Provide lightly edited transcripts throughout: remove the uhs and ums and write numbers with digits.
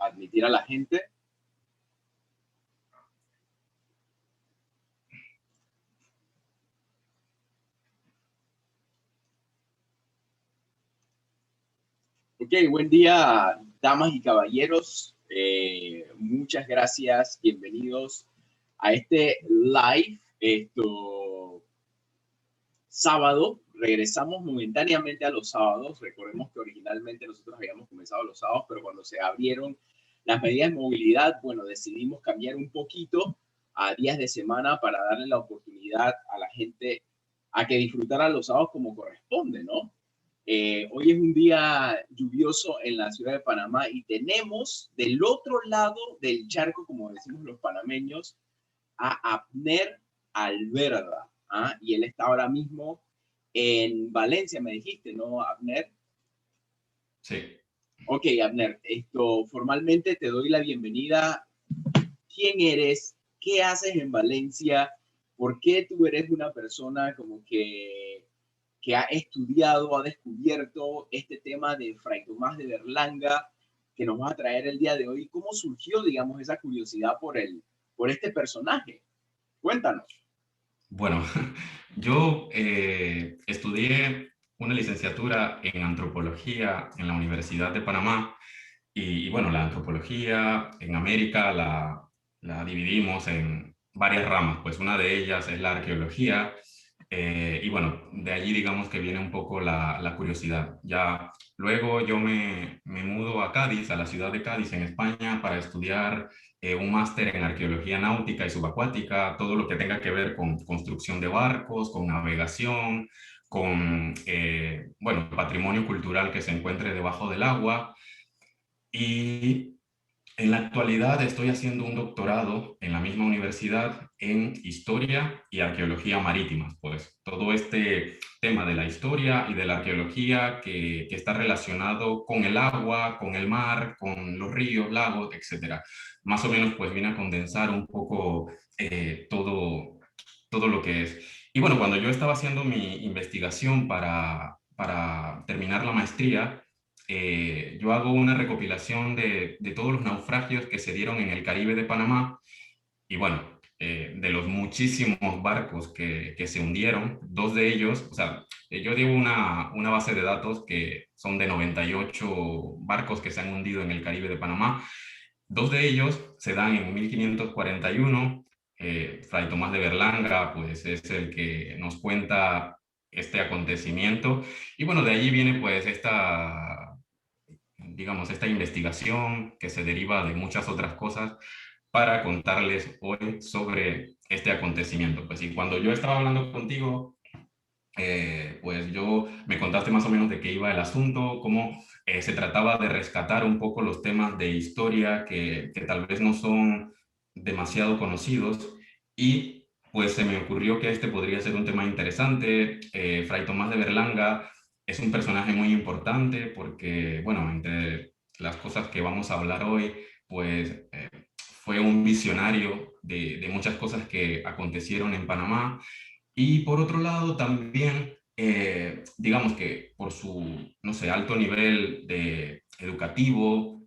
admitir a la gente. Ok, buen día, damas y caballeros. Muchas gracias, bienvenidos a este live, sábado. Regresamos momentáneamente a los sábados. Recordemos que originalmente nosotros habíamos comenzado los sábados, pero cuando se abrieron las medidas de movilidad, bueno, decidimos cambiar un poquito a días de semana para darle la oportunidad a la gente a que disfrutara los sábados como corresponde, ¿no? Hoy es un día lluvioso en la ciudad de Panamá y tenemos del otro lado del charco, como decimos los panameños, a Abner Alberda. ¿Ah? Y él está ahora mismo en Valencia, me dijiste, ¿no, Abner? Sí. Ok, Abner, formalmente te doy la bienvenida. ¿Quién eres? ¿Qué haces en Valencia? ¿Por qué tú eres una persona como que ha estudiado, ha descubierto este tema de Fray Tomás de Berlanga que nos va a traer el día de hoy? ¿Cómo surgió, digamos, esa curiosidad por este personaje? Cuéntanos. Bueno, yo estudié una licenciatura en antropología en la Universidad de Panamá y bueno, la antropología en América la dividimos en varias ramas, pues una de ellas es la arqueología y bueno, de allí digamos que viene un poco la curiosidad. Ya luego yo me mudo a Cádiz, a la ciudad de Cádiz en España para estudiar un máster en arqueología náutica y subacuática, todo lo que tenga que ver con construcción de barcos, con navegación, con bueno, patrimonio cultural que se encuentre debajo del agua. Y en la actualidad estoy haciendo un doctorado en la misma universidad en historia y arqueología marítimas, pues todo este tema de la historia y de la arqueología que está relacionado con el agua, con el mar, con los ríos, lagos, etcétera. Más o menos pues viene a condensar un poco todo lo que es. Y bueno, cuando yo estaba haciendo mi investigación para terminar la maestría, yo hago una recopilación de todos los naufragios que se dieron en el Caribe de Panamá y bueno, de los muchísimos barcos que se hundieron, dos de ellos, o sea, yo llevo una base de datos que son de 98 barcos que se han hundido en el Caribe de Panamá. Dos de ellos se dan en 1541. Fray Tomás de Berlanga, pues es el que nos cuenta este acontecimiento. Y bueno, de allí viene pues digamos, esta investigación que se deriva de muchas otras cosas para contarles hoy sobre este acontecimiento. Pues y cuando yo estaba hablando contigo, pues yo me contaste más o menos de qué iba el asunto, cómo se trataba de rescatar un poco los temas de historia que tal vez no son demasiado conocidos y pues se me ocurrió que este podría ser un tema interesante. Fray Tomás de Berlanga es un personaje muy importante porque, bueno, entre las cosas que vamos a hablar hoy, pues fue un visionario de muchas cosas que acontecieron en Panamá y por otro lado, también, digamos que por su, no sé, alto nivel de educativo,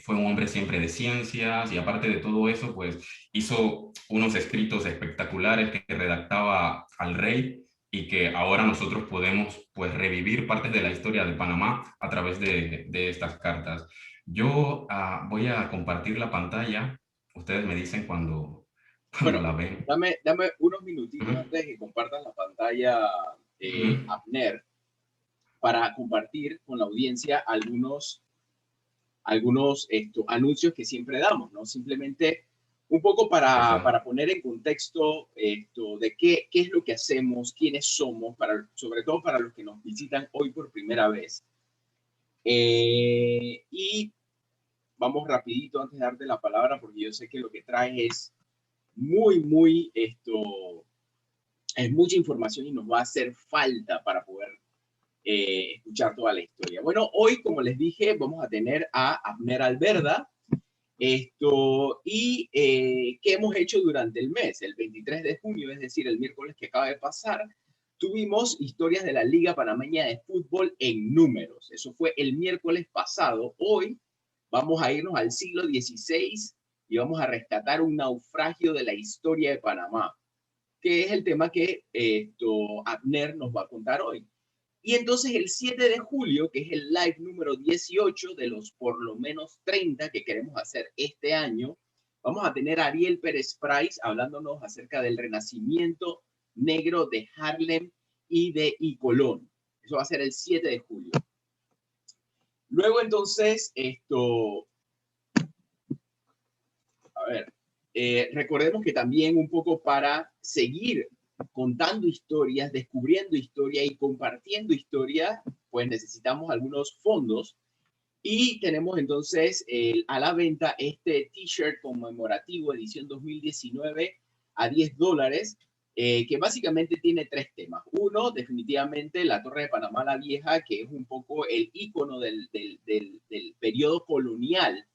fue un hombre siempre de ciencias y aparte de todo eso, pues hizo unos escritos espectaculares que redactaba al rey y que ahora nosotros podemos pues revivir partes de la historia de Panamá a través de estas cartas. Yo voy a compartir la pantalla, ustedes me dicen cuando Bueno, la ven. dame unos minutitos Ujú, antes de que compartas la pantalla, ujú. Abner, para compartir con la audiencia algunos anuncios que siempre damos, ¿no? Simplemente un poco Perfecto. para poner en contexto de qué es lo que hacemos, quiénes somos, sobre todo para los que nos visitan hoy por primera vez. Y vamos rapidito antes de darte la palabra, porque yo sé que lo que traes es muy, es mucha información y nos va a hacer falta para poder escuchar toda la historia. Bueno, hoy, como les dije, vamos a tener a Abner Alberda, y qué hemos hecho durante el mes, el 23 de junio, es decir, el miércoles que acaba de pasar, tuvimos historias de la Liga Panameña de Fútbol en números. Eso fue el miércoles pasado. Hoy Vamos a irnos al siglo XVI y vamos a rescatar un naufragio de la historia de Panamá, que es el tema que Abner nos va a contar hoy. Y entonces el 7 de julio, que es el live número 18 de los por lo menos 30 que queremos hacer este año, vamos a tener a Ariel Pérez Price hablándonos acerca del renacimiento negro de Harlem y Colón. Eso va a ser el 7 de julio. Luego entonces, recordemos que también un poco para seguir contando historias, descubriendo historia y compartiendo historia, pues necesitamos algunos fondos. Y tenemos entonces a la venta este t-shirt conmemorativo edición 2019 a $10, que básicamente tiene 3 temas. Uno, definitivamente la Torre de Panamá la Vieja, que es un poco el ícono del periodo colonial,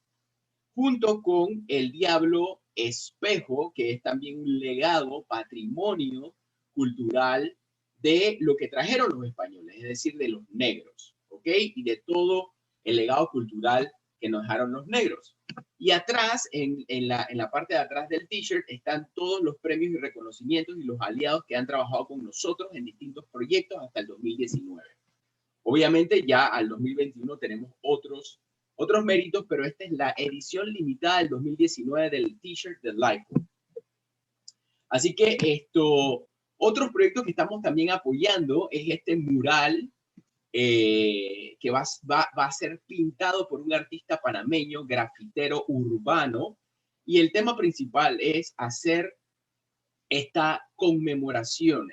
junto con el Diablo Espejo, que es también un legado, patrimonio cultural de lo que trajeron los españoles, es decir, de los negros, ¿ok? Y de todo el legado cultural que nos dejaron los negros. Y atrás, en la parte de atrás del t-shirt, están todos los premios y reconocimientos y los aliados que han trabajado con nosotros en distintos proyectos hasta el 2019. Obviamente ya al 2021 tenemos otros méritos, pero esta es la edición limitada del 2019 del t-shirt de Lifeboat. Así que otros proyectos que estamos también apoyando es este mural que va a ser pintado por un artista panameño, grafitero urbano, y el tema principal es hacer esta conmemoración,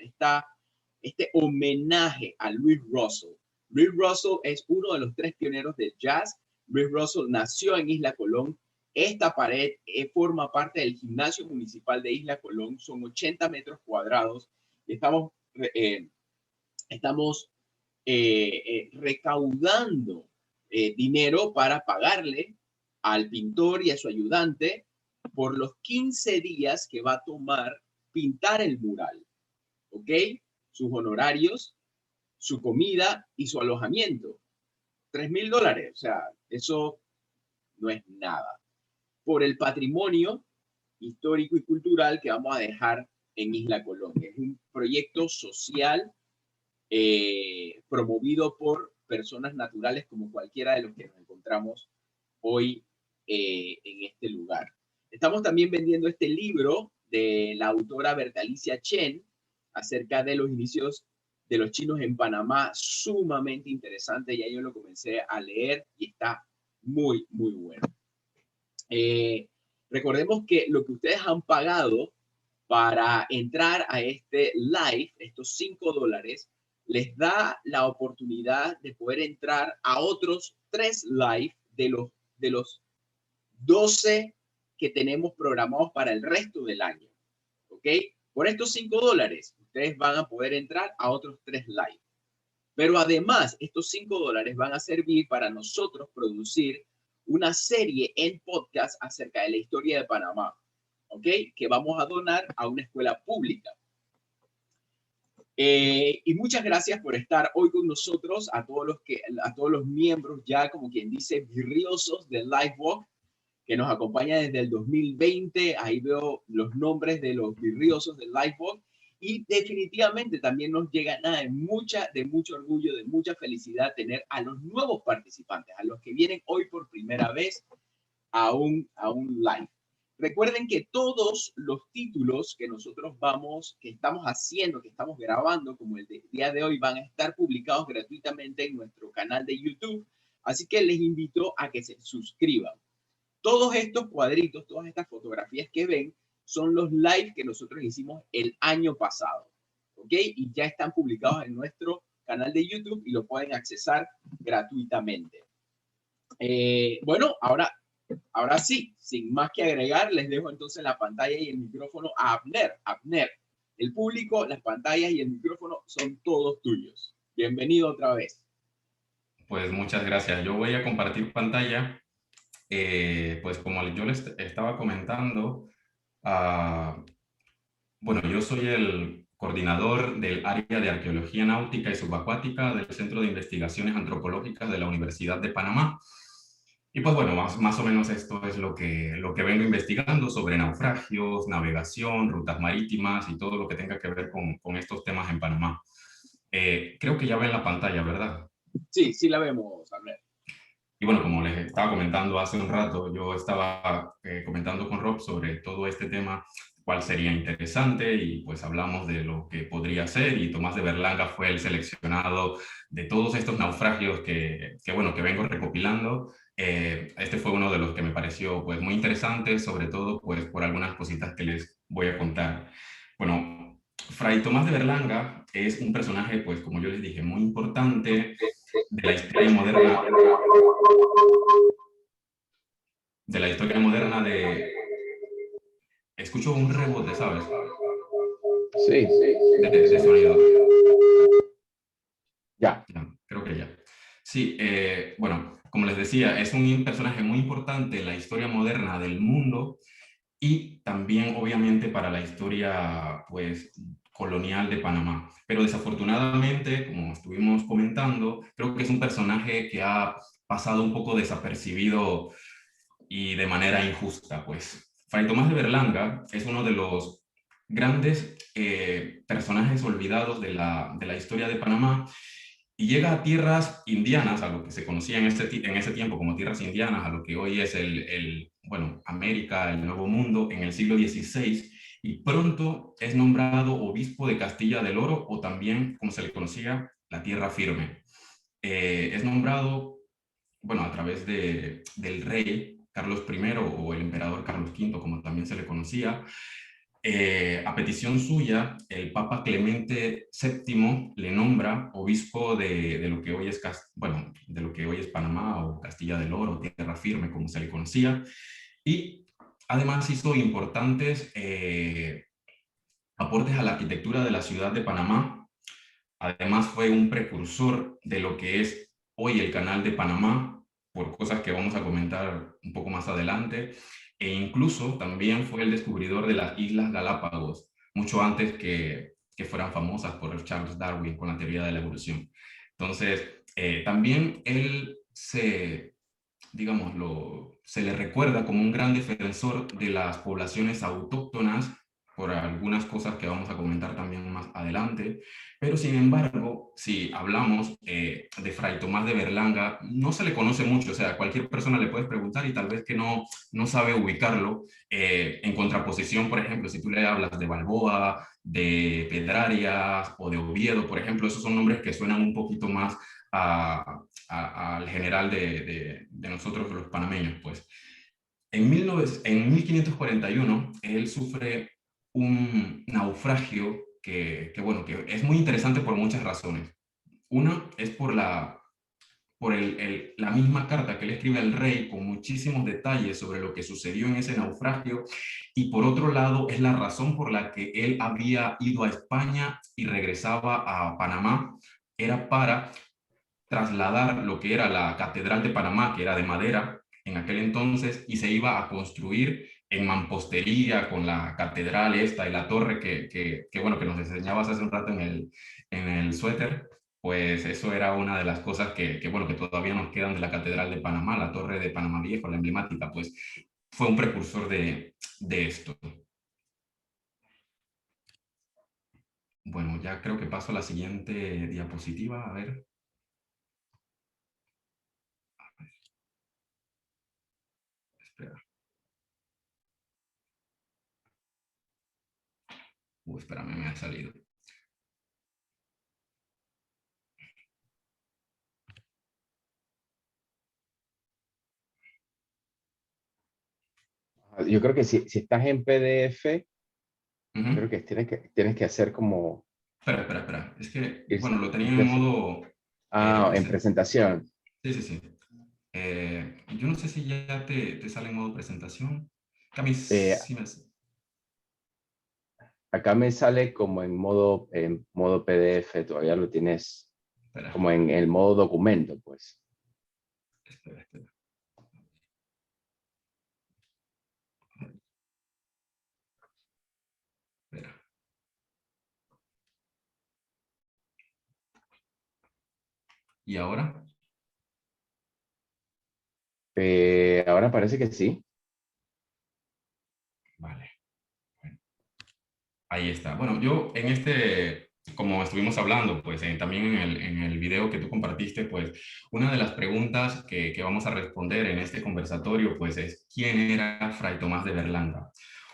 este homenaje a Louis Russell. Louis Russell es uno de los 3 pioneros del jazz. Louis Russell nació en Isla Colón. Esta pared forma parte del gimnasio municipal de Isla Colón. Son 80 metros cuadrados. Estamos recaudando dinero para pagarle al pintor y a su ayudante por los 15 días que va a tomar pintar el mural, ¿ok? Sus honorarios, su comida y su alojamiento. $3,000, o sea, eso no es nada. Por el patrimonio histórico y cultural que vamos a dejar en Isla Colón. Es un proyecto social promovido por personas naturales como cualquiera de los que nos encontramos hoy en este lugar. Estamos también vendiendo este libro de la autora Bertalicia Chen acerca de los inicios de los chinos en Panamá, sumamente interesante. Ya yo lo comencé a leer y está muy, muy bueno. Recordemos que lo que ustedes han pagado para entrar a este live, estos $5, les da la oportunidad de poder entrar a otros 3 live de los 12 que tenemos programados para el resto del año. ¿Ok? Por estos $5, ustedes van a poder entrar a otros 3 live. Pero además, estos $5 van a servir para nosotros producir una serie en podcast acerca de la historia de Panamá, ¿ok? Que vamos a donar a una escuela pública. Y muchas gracias por estar hoy con nosotros, a todos los miembros ya, como quien dice, virriosos del Lifewalk, que nos acompaña desde el 2020. Ahí veo los nombres de los virriosos del Lifewalk. Y definitivamente también nos llega de mucho orgullo, de mucha felicidad tener a los nuevos participantes, a los que vienen hoy por primera vez a un live. Recuerden que todos los títulos que nosotros que estamos haciendo, que estamos grabando, como el día de hoy, van a estar publicados gratuitamente en nuestro canal de YouTube. Así que les invito a que se suscriban. Todos estos cuadritos, todas estas fotografías que ven, son los live que nosotros hicimos el año pasado, ¿ok? Y ya están publicados en nuestro canal de YouTube y lo pueden accesar gratuitamente. Bueno, ahora sí, sin más que agregar, les dejo entonces la pantalla y el micrófono a Abner. Abner, el público, las pantallas y el micrófono son todos tuyos. Bienvenido otra vez. Pues muchas gracias. Yo voy a compartir pantalla. Pues como yo les estaba comentando, bueno, yo soy el coordinador del área de arqueología náutica y subacuática del Centro de Investigaciones Antropológicas de la Universidad de Panamá. Y pues bueno, más o menos esto es lo que vengo investigando sobre naufragios, navegación, rutas marítimas y todo lo que tenga que ver con estos temas en Panamá. Creo que ya ven la pantalla, ¿verdad? Sí, sí la vemos, Arnett. Y bueno, como les estaba comentando hace un rato, yo estaba comentando con Rob sobre todo este tema, cuál sería interesante, y pues hablamos de lo que podría ser, y Tomás de Berlanga fue el seleccionado de todos estos naufragios bueno, que vengo recopilando. Este fue uno de los que me pareció pues muy interesante, sobre todo pues por algunas cositas que les voy a contar. Bueno, Fray Tomás de Berlanga es un personaje, pues como yo les dije, muy importante de la historia moderna, de... Escucho un rebote, ¿sabes? Sí, De sonido. ya. Ya, creo que ya. Sí, bueno, como les decía, es un personaje muy importante en la historia moderna del mundo, y también obviamente para la historia pues colonial de Panamá. Pero desafortunadamente, como estuvimos comentando, creo que es un personaje que ha pasado un poco desapercibido y de manera injusta, pues. Fray Tomás de Berlanga es uno de los grandes personajes olvidados de la historia de Panamá, y llega a tierras indianas, a lo que se conocía en ese tiempo como tierras indianas, a lo que hoy es bueno, América, el Nuevo Mundo, en el siglo XVI, y pronto es nombrado obispo de Castilla del Oro, o también, como se le conocía, la Tierra Firme. Es nombrado, bueno, a través del rey Carlos I, o el emperador Carlos V, como también se le conocía. A petición suya, el Papa Clemente VII le nombra obispo de lo que hoy es, bueno, de lo que hoy es Panamá, o Castilla del Oro, Tierra Firme, como se le conocía, y además hizo importantes aportes a la arquitectura de la ciudad de Panamá. Además fue un precursor de lo que es hoy el Canal de Panamá, por cosas que vamos a comentar un poco más adelante, e incluso también fue el descubridor de las Islas Galápagos, mucho antes que fueran famosas por Charles Darwin con la teoría de la evolución. Entonces, también él digamos, se le recuerda como un gran defensor de las poblaciones autóctonas, por algunas cosas que vamos a comentar también más adelante. Pero sin embargo, si hablamos de Fray Tomás de Berlanga, no se le conoce mucho. O sea, cualquier persona le puedes preguntar y tal vez que no sabe ubicarlo. En contraposición, por ejemplo, si tú le hablas de Balboa, de Pedrarias o de Oviedo, por ejemplo, esos son nombres que suenan un poquito más al general de nosotros los panameños. Pues en 1541 él sufre un naufragio bueno, que es muy interesante por muchas razones. Una es por la misma carta que él escribe al rey, con muchísimos detalles sobre lo que sucedió en ese naufragio, y por otro lado es la razón por la que él había ido a España y regresaba a Panamá. Era para trasladar lo que era la Catedral de Panamá, que era de madera en aquel entonces, y se iba a construir en mampostería con la catedral esta y la torre bueno, que nos enseñabas hace un rato en el suéter. Pues eso era una de las cosas bueno, que todavía nos quedan de la Catedral de Panamá, la Torre de Panamá Viejo, la emblemática. Pues fue un precursor de esto. Bueno, ya creo que paso a la siguiente diapositiva, a ver. Espera. Espérame, me ha salido. Yo creo que si estás en PDF, Ujú. creo que tienes que hacer como Espera. Es que, irse, bueno, lo tenía irte en hacia- modo en presentación. presentación. Sí, sí, sí. Yo no sé si ya te sale en modo presentación. Que a mí Eh, sí me... Acá me sale como en modo PDF, todavía lo tienes Espera, como en el modo documento, pues. espera. Espera. ¿Y ahora? Ahora parece que sí. Vale, bueno, ahí está. Bueno, yo en como estuvimos hablando, pues también en el video que tú compartiste, pues una de las preguntas que vamos a responder en este conversatorio, pues es, ¿quién era Fray Tomás de Berlanga?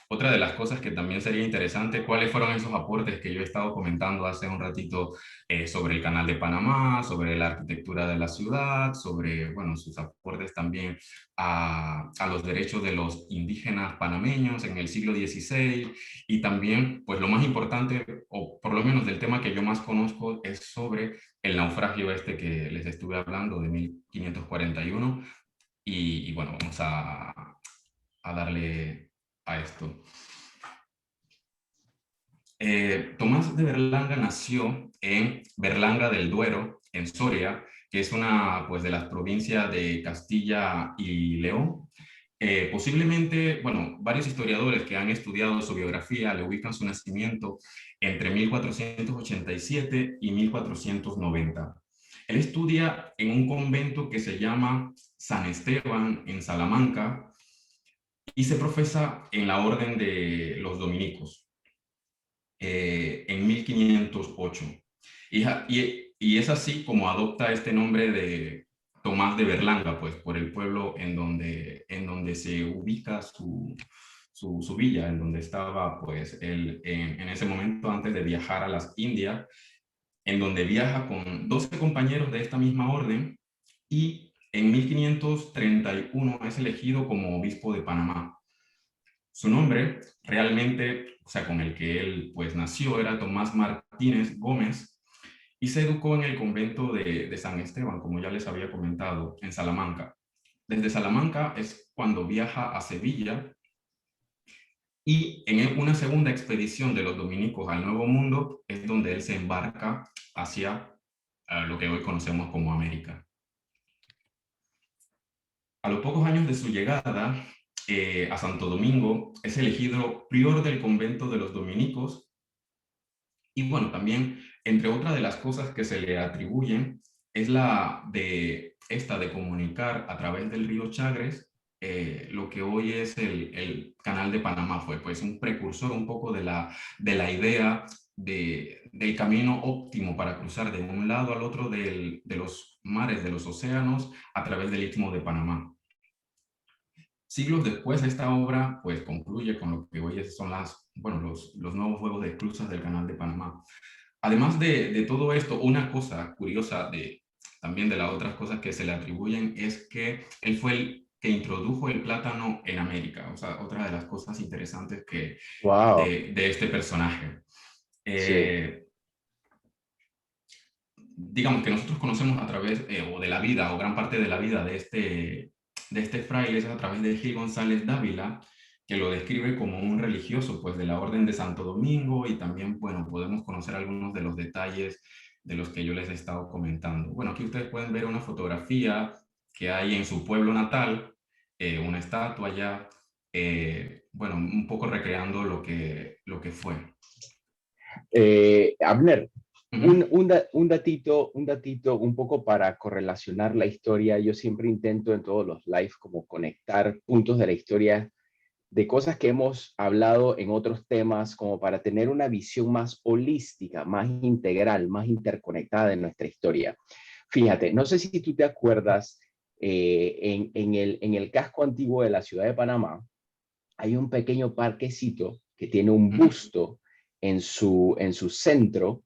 Otra de las cosas que también sería interesante, ¿cuáles fueron esos aportes que yo he estado comentando hace un ratito sobre el Canal de Panamá, sobre la arquitectura de la ciudad, sobre, bueno, sus aportes también a los derechos de los indígenas panameños en el siglo XVI y también, pues lo más importante, o por lo menos del tema que yo más conozco, es sobre el naufragio este que les estuve hablando de 1541 y bueno, vamos a darle a esto. Tomás de Berlanga nació en Berlanga del Duero, en Soria, que es una pues, de las provincias de Castilla y León. Posiblemente, bueno, varios historiadores que han estudiado su biografía le ubican su nacimiento entre 1487 y 1490. Él estudia en un convento que se llama San Esteban en Salamanca y se profesa en la orden de los dominicos en 1508. Y es así como adopta este nombre de Tomás de Berlanga, pues por el pueblo en donde se ubica su villa, en donde estaba pues él en ese momento antes de viajar a las Indias, en donde viaja con 12 compañeros de esta misma orden y en 1531 es elegido como obispo de Panamá. Su nombre realmente, o sea, con el que él pues nació, era Tomás Martínez Gómez y se educó en el convento de San Esteban, como ya les había comentado, en Salamanca. Desde Salamanca es cuando viaja a Sevilla y en una segunda expedición de los dominicos al Nuevo Mundo es donde él se embarca hacia lo que hoy conocemos como América. A los pocos años de su llegada a Santo Domingo, es elegido prior del convento de los dominicos y bueno, también, entre otras de las cosas que se le atribuyen, es esta de comunicar a través del río Chagres lo que hoy es el Canal de Panamá. Fue pues un precursor un poco de la idea del camino óptimo para cruzar de un lado al otro de los mares, de los océanos, a través del Istmo de Panamá. Siglos después, esta obra pues concluye con lo que hoy son los nuevos juegos de esclusas del Canal de Panamá. Además de todo esto, una cosa curiosa también de las otras cosas que se le atribuyen es que él fue el que introdujo el plátano en América. O sea, otra de las cosas interesantes Wow. de este personaje. Sí. Digamos que nosotros conocemos a través, o de la vida, o gran parte de la vida de este fraile es a través de Gil González Dávila, que lo describe como un religioso, pues de la Orden de Santo Domingo, y también, bueno, podemos conocer algunos de los detalles de los que yo les he estado comentando. Bueno, aquí ustedes pueden ver una fotografía que hay en su pueblo natal, una estatua ya, bueno, un poco recreando lo que fue. Abner, Uh-huh. un datito un poco para correlacionar la historia. Yo siempre intento en todos los live como conectar puntos de la historia de cosas que hemos hablado en otros temas, como para tener una visión más holística, más integral, más interconectada de nuestra historia. Fíjate, no sé si tú te acuerdas, en el casco antiguo de la ciudad de Panamá, hay un pequeño parquecito que tiene un busto en su centro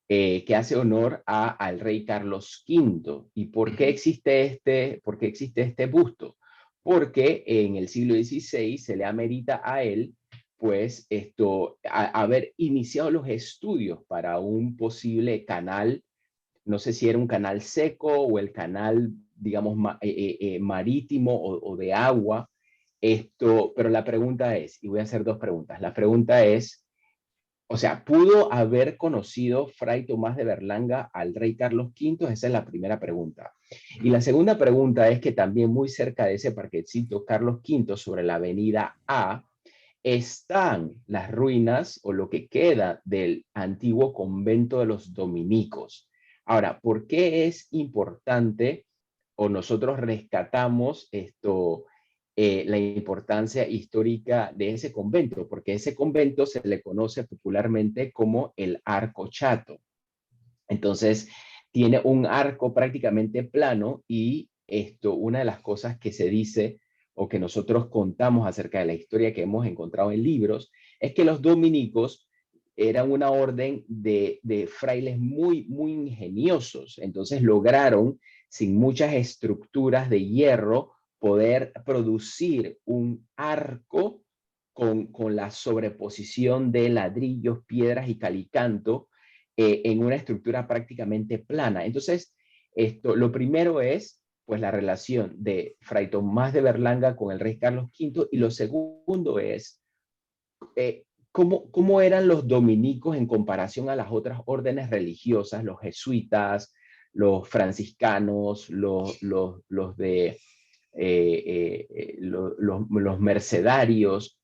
que hace honor al rey Carlos V. ¿Y por qué existe este busto? Porque en el siglo XVI se le amerita a él pues haber iniciado los estudios para un posible canal, no sé si era un canal seco o el canal, digamos, marítimo o de agua. Pero la pregunta es, y voy a hacer dos preguntas. La pregunta es, o sea, ¿pudo haber conocido Fray Tomás de Berlanga al rey Carlos V? Esa es la primera pregunta. Y la segunda pregunta es que también muy cerca de ese parquecito Carlos V, sobre la avenida A, están las ruinas o lo que queda del antiguo convento de los dominicos. Ahora, ¿por qué es importante o nosotros rescatamos la importancia histórica de ese convento, porque ese convento se le conoce popularmente como el Arco Chato. Entonces, tiene un arco prácticamente plano y una de las cosas que se dice o que nosotros contamos acerca de la historia que hemos encontrado en libros es que los dominicos eran una orden de frailes muy, muy ingeniosos. Entonces lograron, sin muchas estructuras de hierro, poder producir un arco con la sobreposición de ladrillos, piedras y calicanto en una estructura prácticamente plana. Entonces, lo primero es pues la relación de Fray Tomás de Berlanga con el rey Carlos V, y lo segundo es cómo eran los dominicos en comparación a las otras órdenes religiosas, los jesuitas, los franciscanos, los mercedarios.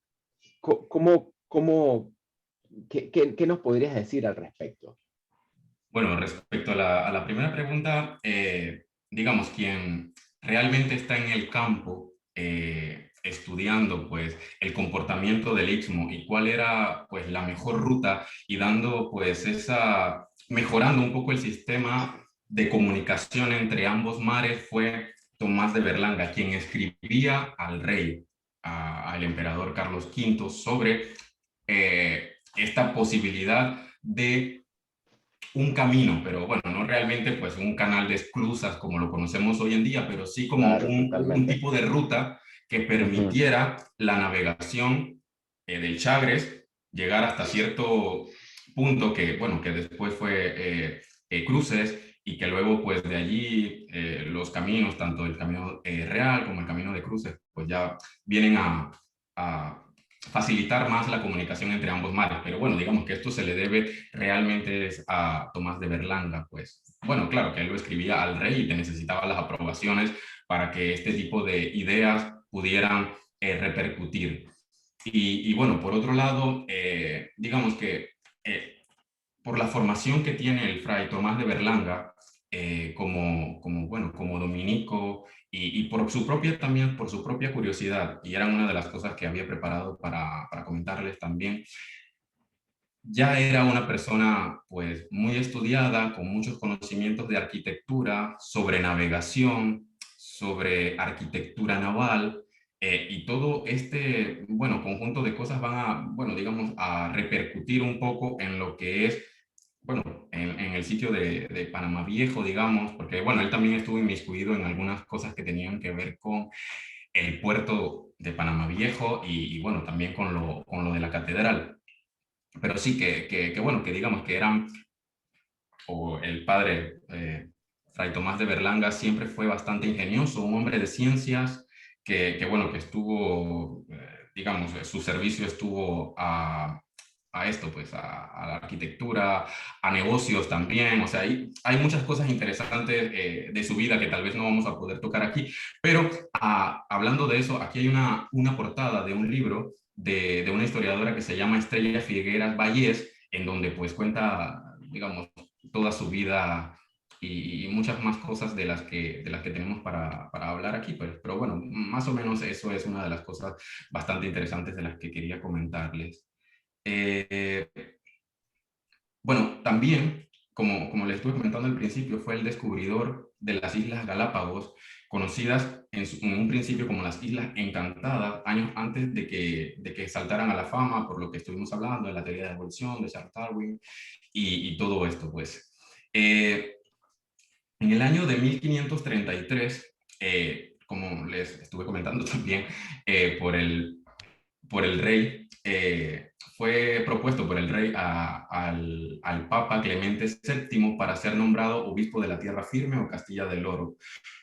¿Qué nos podrías decir al respecto? Bueno, respecto a la primera pregunta, digamos, quien realmente está en el campo estudiando pues el comportamiento del istmo y cuál era pues la mejor ruta y dando pues mejorando un poco el sistema de comunicación entre ambos mares fue Tomás de Berlanga, quien escribía al rey, al emperador Carlos V sobre esta posibilidad de un camino, pero bueno, no realmente pues un canal de esclusas como lo conocemos hoy en día, pero sí como Claro, un totalmente. tipo de ruta que permitiera la navegación del Chagres, llegar hasta cierto punto que, bueno, que después fue Cruces y que luego pues de allí los caminos, tanto el camino real como el camino de Cruces, pues ya vienen a facilitar más la comunicación entre ambos mares. Pero bueno, digamos que esto se le debe realmente a Tomás de Berlanga, pues. Bueno, claro que él lo escribía al rey y que necesitaba las aprobaciones para que este tipo de ideas pudieran repercutir. Y bueno, por otro lado, digamos que por la formación que tiene el fray Tomás de Berlanga bueno, como dominico y por su propia también, por su propia curiosidad, y era una de las cosas que había preparado para comentarles también, ya era una persona pues muy estudiada, con muchos conocimientos de arquitectura, sobre navegación, sobre arquitectura naval, y todo este, bueno, conjunto de cosas van a, bueno, digamos, a repercutir un poco en lo que es, bueno, en el sitio de Panamá Viejo, digamos, porque, bueno, él también estuvo inmiscuido en algunas cosas que tenían que ver con el puerto de Panamá Viejo y bueno, también con lo de la catedral. Pero sí que bueno, que digamos que eran, o el padre Fray Tomás de Berlanga siempre fue bastante ingenioso, un hombre de ciencias bueno, que estuvo, digamos, su servicio estuvo a esto, pues a la arquitectura, a negocios también, o sea, hay muchas cosas interesantes de su vida que tal vez no vamos a poder tocar aquí, pero hablando de eso, aquí hay una portada de un libro de una historiadora que se llama Estrella Figueras Vallés, en donde pues cuenta, digamos, toda su vida y muchas más cosas de las que tenemos para hablar aquí, pues, pero bueno, más o menos eso es una de las cosas bastante interesantes de las que quería comentarles. Eh, bueno, también, como les estuve comentando al principio, fue el descubridor de las Islas Galápagos, conocidas en un principio como las Islas Encantadas, años antes de que saltaran a la fama, por lo que estuvimos hablando de la teoría de la evolución, de Charles Darwin y todo esto, pues. En el año de 1533, como les estuve comentando también, por el rey, fue propuesto por el rey al Papa Clemente VII para ser nombrado obispo de la Tierra Firme o Castilla del Oro,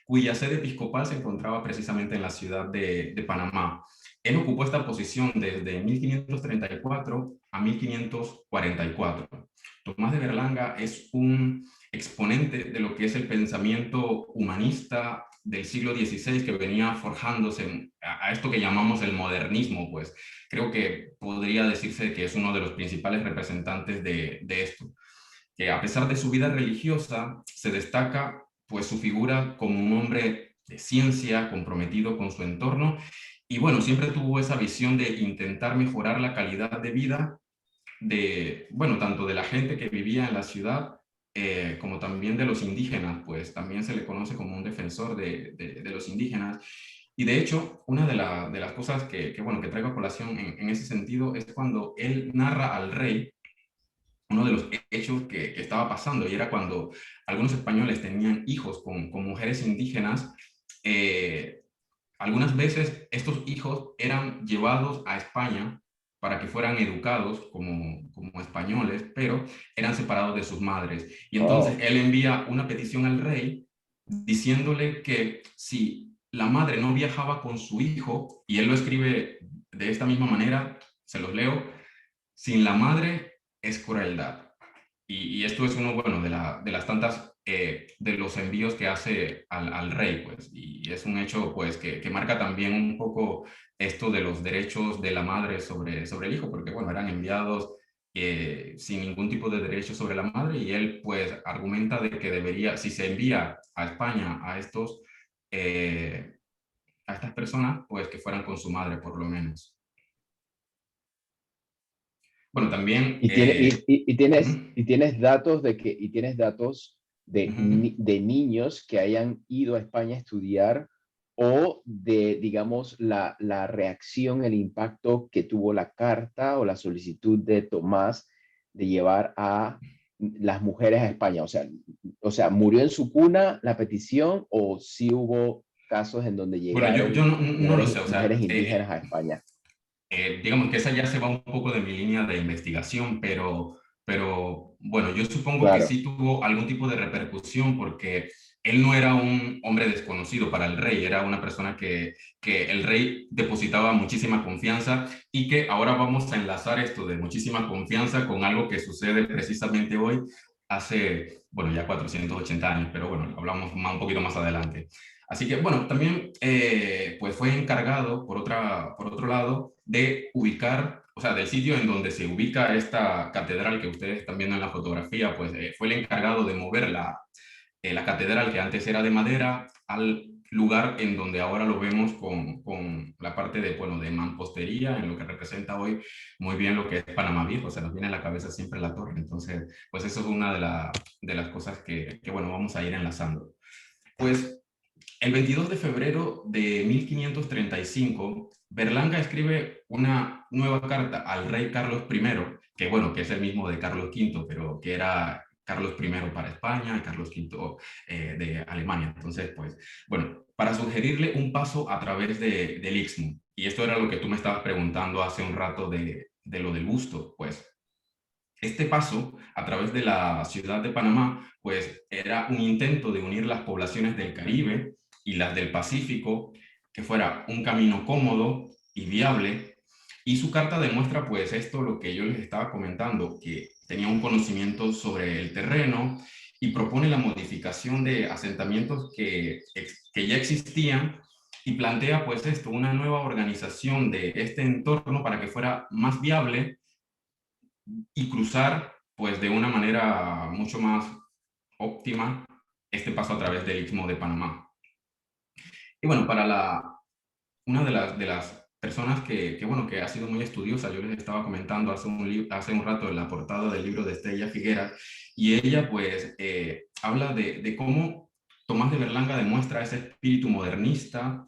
cuya sede episcopal se encontraba precisamente en la ciudad de Panamá. Él ocupó esta posición desde 1534 a 1544. Tomás de Berlanga es un exponente de lo que es el pensamiento humanista del siglo XVI que venía forjándose a esto que llamamos el modernismo, pues creo que podría decirse que es uno de los principales representantes de esto, que a pesar de su vida religiosa se destaca pues su figura como un hombre de ciencia, comprometido con su entorno, y bueno, siempre tuvo esa visión de intentar mejorar la calidad de vida de, bueno, tanto de la gente que vivía en la ciudad, como también de los indígenas, pues también se le conoce como un defensor de los indígenas. Y de hecho, una de las cosas bueno, que traigo a colación en ese sentido es cuando él narra al rey uno de los hechos que estaba pasando, y era cuando algunos españoles tenían hijos con mujeres indígenas. Algunas veces estos hijos eran llevados a España para que fueran educados como españoles, pero eran separados de sus madres. Y entonces Oh, él envía una petición al rey diciéndole que si la madre no viajaba con su hijo, y él lo escribe de esta misma manera, se los leo: sin la madre es crueldad. Y esto es uno, bueno, de las tantas, de los envíos que hace al rey, pues, y es un hecho, pues, que marca también un poco esto de los derechos de la madre sobre el hijo, porque, bueno, eran enviados sin ningún tipo de derecho sobre la madre, y él, pues, argumenta de que debería, si se envía a España a estas personas, pues, que fueran con su madre, por lo menos. Bueno, también... ujú, y tienes datos y tienes datos ujú. de niños que hayan ido a España a estudiar o de, digamos, la reacción, el impacto que tuvo la carta o la solicitud de Tomás de llevar a las mujeres a España. O sea, ¿murió en su cuna la petición o sí hubo casos en donde Bueno, yo llegaron no lo sé, o mujeres sea, indígenas a España? digamos que esa ya se va un poco de mi línea de investigación, pero bueno, yo supongo que Claro. sí tuvo algún tipo de repercusión, porque él no era un hombre desconocido para el rey, era una persona que el rey depositaba muchísima confianza, y que ahora vamos a enlazar esto de muchísima confianza con algo que sucede precisamente hoy, hace, bueno, ya 480 años, pero bueno, hablamos un poquito más adelante. Así que, bueno, también pues fue encargado, por otro lado, de ubicar, o sea, del sitio en donde se ubica esta catedral que ustedes están viendo en la fotografía, pues fue el encargado de mover la catedral, que antes era de madera, al lugar en donde ahora lo vemos con la parte de, bueno, de mampostería, en lo que representa hoy muy bien lo que es Panamá Viejo. Se nos viene a la cabeza siempre la torre. Entonces, pues eso es una de las cosas bueno, vamos a ir enlazando. Pues el 22 de febrero de 1535, Berlanga escribe una nueva carta al rey Carlos I, que bueno, que es el mismo de Carlos V, pero que era Carlos I para España y Carlos V de Alemania. Entonces, pues, bueno, para sugerirle un paso a través del Istmo. Y esto era lo que tú me estabas preguntando hace un rato de lo del busto. Pues este paso a través de la ciudad de Panamá, pues era un intento de unir las poblaciones del Caribe y las del Pacífico, que fuera un camino cómodo y viable. Y su carta demuestra, pues, esto, lo que yo les estaba comentando, que tenía un conocimiento sobre el terreno, y propone la modificación de asentamientos que ya existían, y plantea, pues, esto, una nueva organización de este entorno para que fuera más viable, y cruzar, pues, de una manera mucho más óptima este paso a través del Istmo de Panamá. Y bueno, una de las personas bueno, que ha sido muy estudiosa, yo les estaba comentando hace un rato en la portada del libro de Estella Figuera, y ella, pues, habla de cómo Tomás de Berlanga demuestra ese espíritu modernista,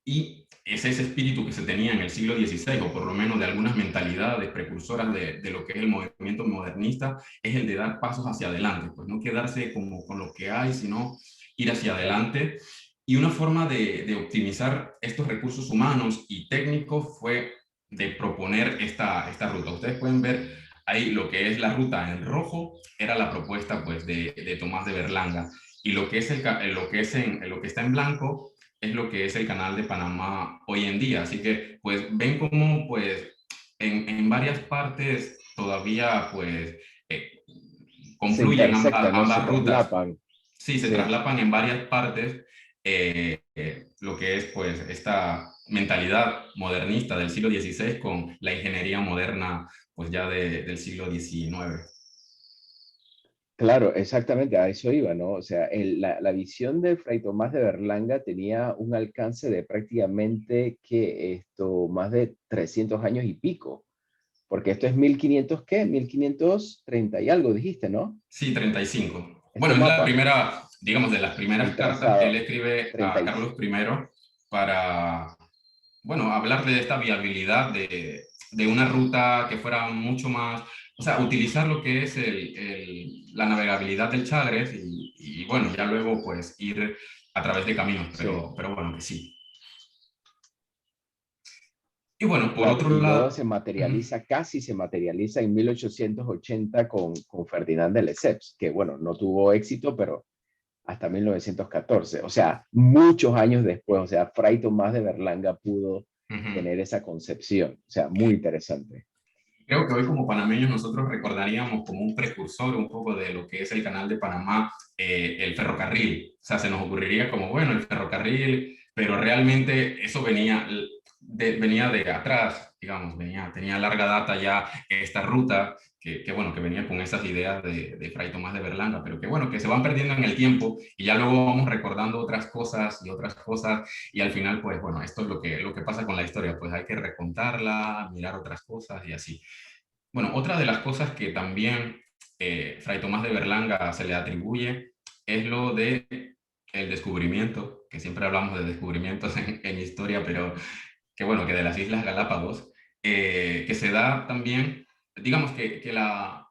y es ese espíritu que se tenía en el siglo XVI, o por lo menos de algunas mentalidades precursoras de lo que es el movimiento modernista, es el de dar pasos hacia adelante, pues no quedarse como con lo que hay, sino ir hacia adelante. Y una forma de optimizar estos recursos humanos y técnicos fue de proponer esta ruta. Ustedes pueden ver ahí lo que es la ruta en rojo, era la propuesta, pues, de Tomás de Berlanga, y lo que, es lo que está en blanco es lo que es el canal de Panamá hoy en día. Así que, pues, ven cómo, pues, en varias partes todavía, pues, Se confluyen intersectan, ¿no? Se ambas rutas. traslapan. Sí, se Sí. traslapan en varias partes, lo que es, pues, esta mentalidad modernista del siglo XVI con la ingeniería moderna, pues, ya del siglo XIX. Claro, exactamente, a eso iba, ¿no? O sea, la visión de Fray Tomás de Berlanga tenía un alcance de prácticamente que esto, más de 300 años y pico, porque esto es 1500, ¿qué? 1530 y algo, dijiste, ¿no? Sí, 35. Este Bueno, es la mapa, primera, digamos, de las el primeras cartas que él trazado, escribe a 30 y, Carlos I para, bueno, hablar de esta viabilidad de una ruta que fuera mucho más, o sea, utilizar lo que es la navegabilidad del Chagres y, bueno, ya luego pues ir a través de caminos, sí, pero bueno, que sí. Y bueno, por claro, otro y luego lado, se ujú, materializa, casi se materializa en 1880 con Ferdinand de Lesseps, que bueno, no tuvo éxito, pero hasta 1914, o sea, muchos años después, o sea, Fray Tomás de Berlanga pudo ujú. tener esa concepción, o sea, muy interesante. Creo que hoy como panameños nosotros recordaríamos como un precursor un poco de lo que es el canal de Panamá, el ferrocarril. O sea, se nos ocurriría como, bueno, el ferrocarril, pero realmente eso venía de atrás, digamos, tenía larga data ya esta ruta bueno, que venía con esas ideas de Fray Tomás de Berlanga, pero que bueno, que se van perdiendo en el tiempo y ya luego vamos recordando otras cosas y al final, pues bueno, esto es lo que pasa con la historia, pues hay que recontarla, mirar otras cosas y así. Bueno, otra de las cosas que también Fray Tomás de Berlanga se le atribuye es lo de el descubrimiento, que siempre hablamos de descubrimientos en historia, pero que bueno, que de las Islas Galápagos, que se da también, digamos que la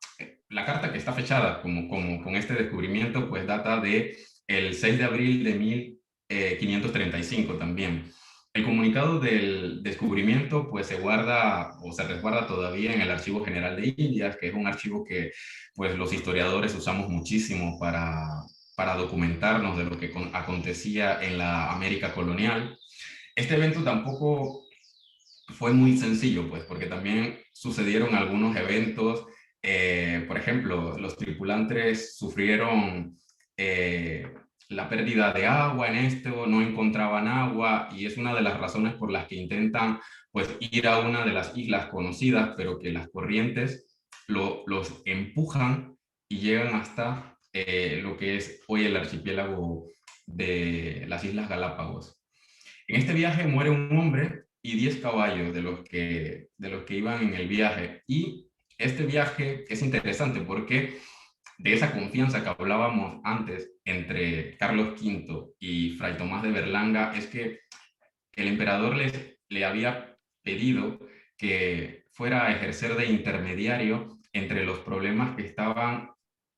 carta que está fechada con este descubrimiento, pues data de el 6 de abril de 1535 también. El comunicado del descubrimiento pues se guarda o se resguarda todavía en el Archivo General de Indias, que es un archivo que pues los historiadores usamos muchísimo para documentarnos de lo que acontecía en la América colonial. Este evento tampoco fue muy sencillo, pues, porque también sucedieron algunos eventos. Por ejemplo, los tripulantes sufrieron eh, la pérdida de agua en esto, no encontraban agua y es una de las razones por las que intentan, pues, ir a una de las islas conocidas, pero que las corrientes los empujan y llegan hasta lo que es hoy el archipiélago de las Islas Galápagos. En este viaje muere un hombre y 10 caballos de los que iban en el viaje. Y este viaje es interesante porque de esa confianza que hablábamos antes entre Carlos V y Fray Tomás de Berlanga es que el emperador le había pedido que fuera a ejercer de intermediario entre los problemas que estaban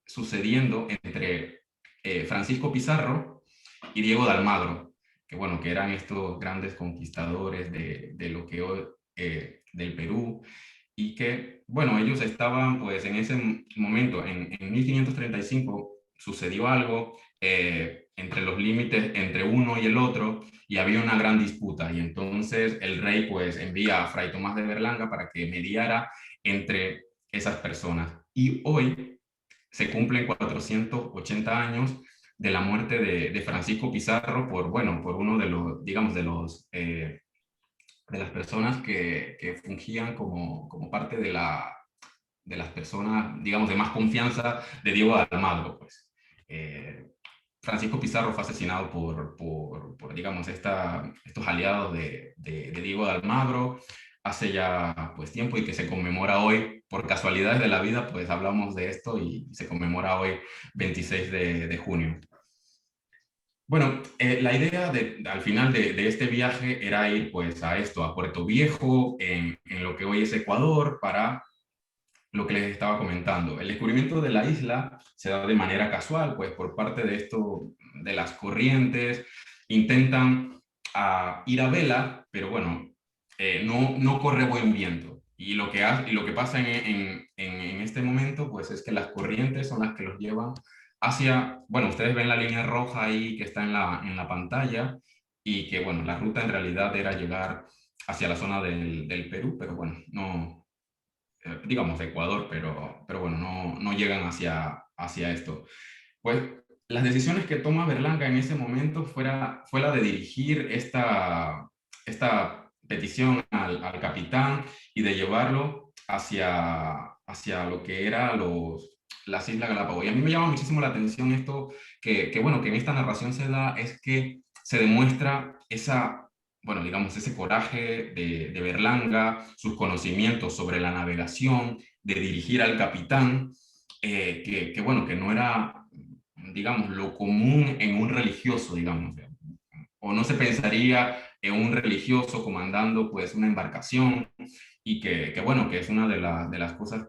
sucediendo entre Francisco Pizarro y Diego de Almagro, que bueno, que eran estos grandes conquistadores de lo que hoy, del Perú, y que, bueno, ellos estaban, pues, en ese momento, en 1535, sucedió algo entre los límites entre uno y el otro, y había una gran disputa, y entonces el rey, pues, envía a Fray Tomás de Berlanga para que mediara entre esas personas. Y hoy se cumplen 480 años de la muerte de Francisco Pizarro por, bueno, por uno de los, digamos, de las personas que fungían como parte de las personas, digamos, de más confianza de Diego de Almagro, pues. Eh, Francisco Pizarro fue asesinado por digamos, estos aliados de Diego de Almagro hace ya pues tiempo y que se conmemora hoy, por casualidades de la vida, pues hablamos de esto y se conmemora hoy 26 de junio. Bueno, la idea al final de este viaje era ir pues a esto, a Puerto Viejo, en lo que hoy es Ecuador, para lo que les estaba comentando. El descubrimiento de la isla se da de manera casual, pues por parte de esto, de las corrientes, intentan ir a vela, pero bueno, no corre buen viento. Y lo que pasa en este momento, pues es que las corrientes son las que los llevan hacia, bueno, ustedes ven la línea roja ahí que está en la pantalla, y que, bueno, la ruta en realidad era llegar hacia la zona del Perú, pero bueno, no, digamos, de Ecuador, pero bueno, no llegan hacia esto. Pues las decisiones que toma Berlanga en ese momento fue la de dirigir esta petición al capitán y de llevarlo hacia lo que eran las Islas Galápagos. Y a mí me llama muchísimo la atención esto bueno, que en esta narración se da, es que se demuestra esa, bueno, digamos, ese coraje de Berlanga, sus conocimientos sobre la navegación, de dirigir al capitán, bueno, que no era, digamos, lo común en un religioso, digamos, o no se pensaría en un religioso comandando pues una embarcación, y bueno, que es una de las cosas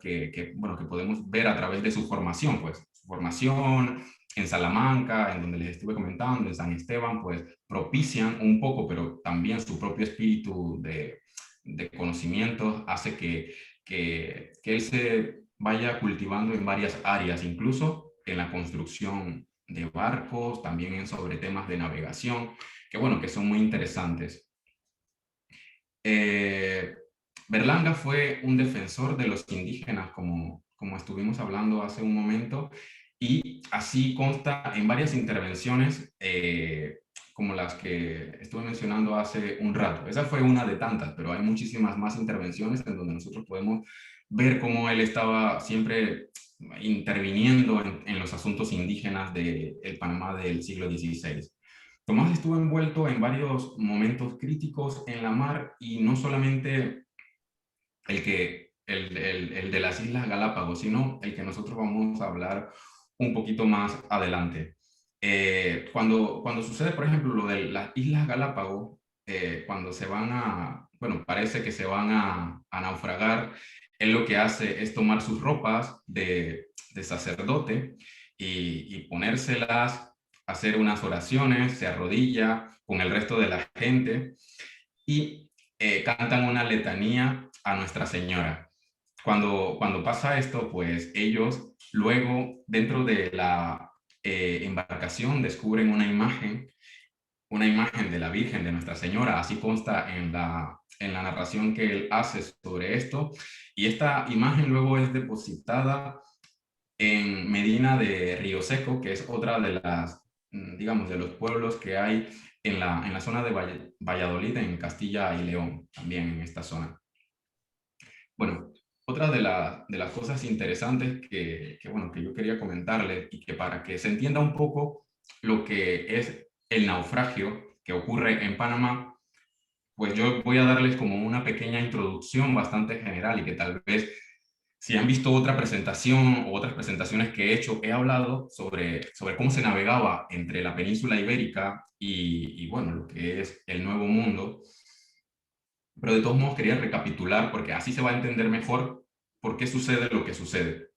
bueno, que podemos ver a través de su formación, pues su formación en Salamanca, en donde les estuve comentando, en San Esteban, pues propician un poco, pero también su propio espíritu de conocimientos hace que él se vaya cultivando en varias áreas, incluso en la construcción de barcos, también en sobre temas de navegación, que bueno, que son muy interesantes. Berlanga fue un defensor de los indígenas, como estuvimos hablando hace un momento, y así consta en varias intervenciones, como las que estuve mencionando hace un rato. Esa fue una de tantas, pero hay muchísimas más intervenciones en donde nosotros podemos ver cómo él estaba siempre interviniendo en los asuntos indígenas del Panamá del siglo XVI. Tomás estuvo envuelto en varios momentos críticos en la mar, y no solamente el de las Islas Galápagos, sino el que nosotros vamos a hablar un poquito más adelante. Cuando sucede, por ejemplo, lo de las Islas Galápagos, cuando se van bueno, parece que se van a naufragar, él lo que hace es tomar sus ropas de sacerdote y ponérselas, hacer unas oraciones, se arrodilla con el resto de la gente y cantan una letanía a Nuestra Señora. Cuando pasa esto, pues ellos luego dentro de la embarcación descubren una imagen de la Virgen, de Nuestra Señora, así consta en la narración que él hace sobre esto, y esta imagen luego es depositada en Medina de Río Seco, que es otra de las, digamos, de los pueblos que hay en la zona de Valladolid, en Castilla y León, también en esta zona. Bueno, otra de las cosas interesantes bueno, que yo quería comentarles, y que para que se entienda un poco lo que es el naufragio que ocurre en Panamá, pues yo voy a darles como una pequeña introducción bastante general, y que tal vez si han visto otra presentación o otras presentaciones que he hecho, he hablado sobre cómo se navegaba entre la península ibérica y bueno, lo que es el Nuevo Mundo. Pero de todos modos quería recapitular, porque así se va a entender mejor por qué sucede lo que sucede.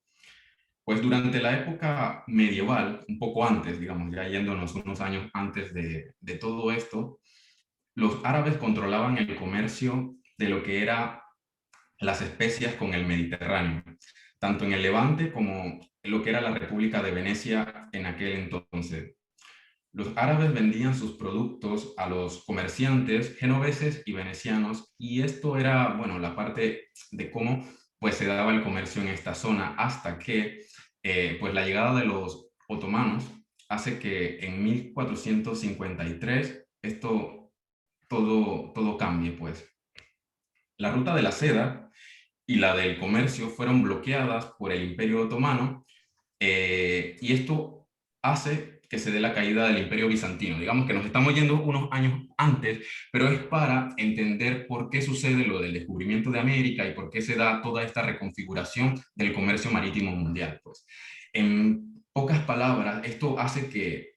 Pues durante la época medieval, un poco antes, digamos, ya yéndonos unos años antes de todo esto, los árabes controlaban el comercio de lo que era las especias con el Mediterráneo, tanto en el Levante como en lo que era la República de Venecia en aquel entonces. Los árabes vendían sus productos a los comerciantes genoveses y venecianos, y esto era, bueno, la parte de cómo pues se daba el comercio en esta zona, hasta que pues la llegada de los otomanos hace que en 1453 esto todo cambie, pues. La ruta de la seda y la del comercio fueron bloqueadas por el Imperio Otomano, y esto hace que se dé la caída del Imperio Bizantino. Digamos que nos estamos yendo unos años antes, pero es para entender por qué sucede lo del descubrimiento de América y por qué se da toda esta reconfiguración del comercio marítimo mundial. Pues, en pocas palabras, esto hace que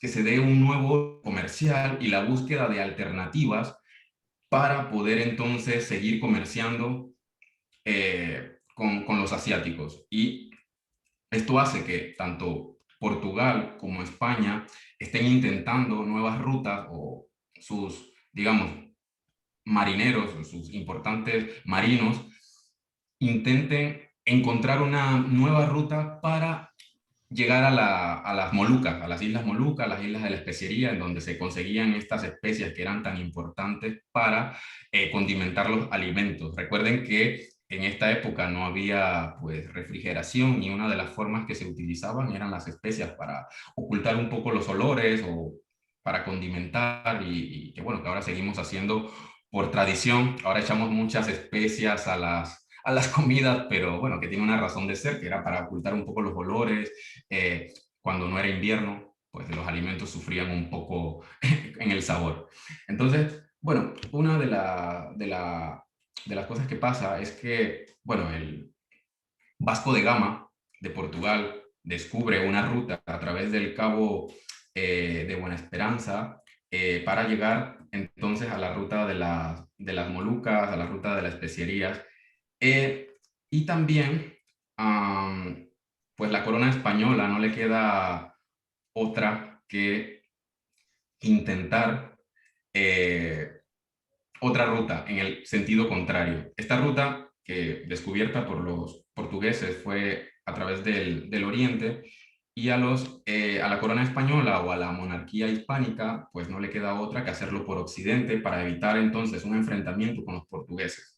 se dé un nuevo comercial y la búsqueda de alternativas para poder entonces seguir comerciando con los asiáticos. Y esto hace que tanto Portugal como España estén intentando nuevas rutas, o sus, digamos, marineros, sus importantes marinos, intenten encontrar una nueva ruta para llegar a las Molucas, a las Islas Molucas, a las Islas de la Especiería, en donde se conseguían estas especias que eran tan importantes para condimentar los alimentos. Recuerden que en esta época no había pues refrigeración, y una de las formas que se utilizaban eran las especias para ocultar un poco los olores o para condimentar, y que bueno, que ahora seguimos haciendo por tradición. Ahora echamos muchas especias a las comidas, pero bueno, que tiene una razón de ser, que era para ocultar un poco los olores. Cuando no era invierno, pues los alimentos sufrían un poco en el sabor. Entonces, bueno, una de las cosas que pasa es que, bueno, el Vasco de Gama de Portugal descubre una ruta a través del Cabo de Buena Esperanza para llegar entonces a la ruta de las Molucas, a la ruta de las especierías. Y también, pues la corona española no le queda otra que intentar otra ruta en el sentido contrario. Esta ruta, que descubierta por los portugueses, fue a través del oriente, y a la corona española o a la monarquía hispánica, pues no le queda otra que hacerlo por occidente para evitar entonces un enfrentamiento con los portugueses.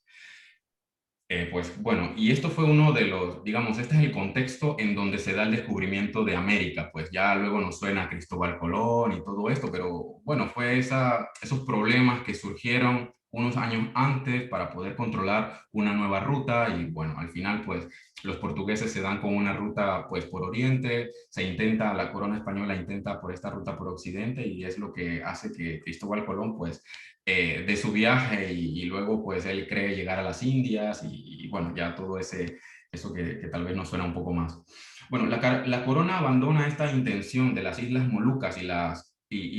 Pues bueno, y esto fue uno de los, digamos, este es el contexto en donde se da el descubrimiento de América. Pues ya luego nos suena Cristóbal Colón y todo esto, pero bueno, fue esos problemas que surgieron unos años antes para poder controlar una nueva ruta, y bueno, al final pues los portugueses se dan con una ruta pues por oriente, la corona española intenta por esta ruta por occidente, y es lo que hace que Cristóbal Colón pues de su viaje, y luego pues él cree llegar a las Indias, y bueno, ya todo eso que tal vez nos suena un poco más. Bueno, la corona abandona esta intención de las Islas Molucas y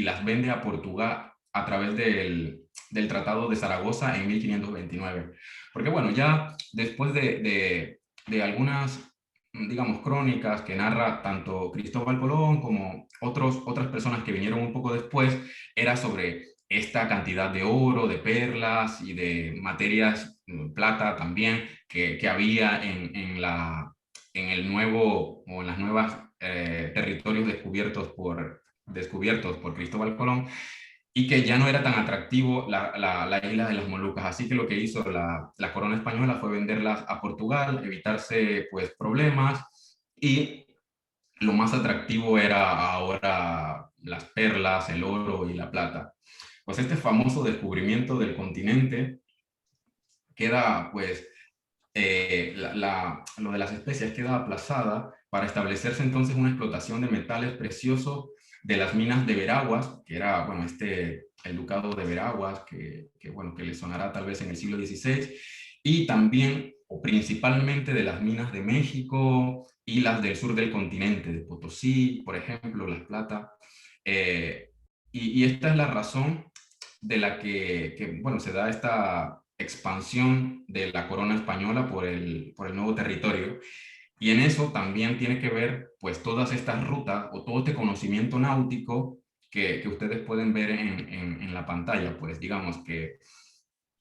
las vende a Portugal a través del Tratado de Zaragoza en 1529. Porque bueno, ya después de algunas, digamos, crónicas que narra tanto Cristóbal Colón como otras personas que vinieron un poco después, era sobre esta cantidad de oro, de perlas y de materias, plata también, que había en el nuevo o en las nuevas territorios descubiertos por Cristóbal Colón, y que ya no era tan atractivo la isla de las Molucas. Así que lo que hizo la corona española fue venderlas a Portugal, evitarse pues problemas, y lo más atractivo era ahora las perlas, el oro y la plata. Pues este famoso descubrimiento del continente queda, pues, lo de las especias queda aplazada para establecerse entonces una explotación de metales preciosos de las minas de Veraguas, que era, bueno, el ducado de Veraguas, bueno, que le sonará tal vez en el siglo XVI, y también, o principalmente, de las minas de México y las del sur del continente, de Potosí, por ejemplo, Las Plata. Y esta es la razón de la bueno, se da esta expansión de la corona española por el nuevo territorio. Y en eso también tiene que ver pues todas estas rutas o todo este conocimiento náutico que ustedes pueden ver en la pantalla. Pues digamos que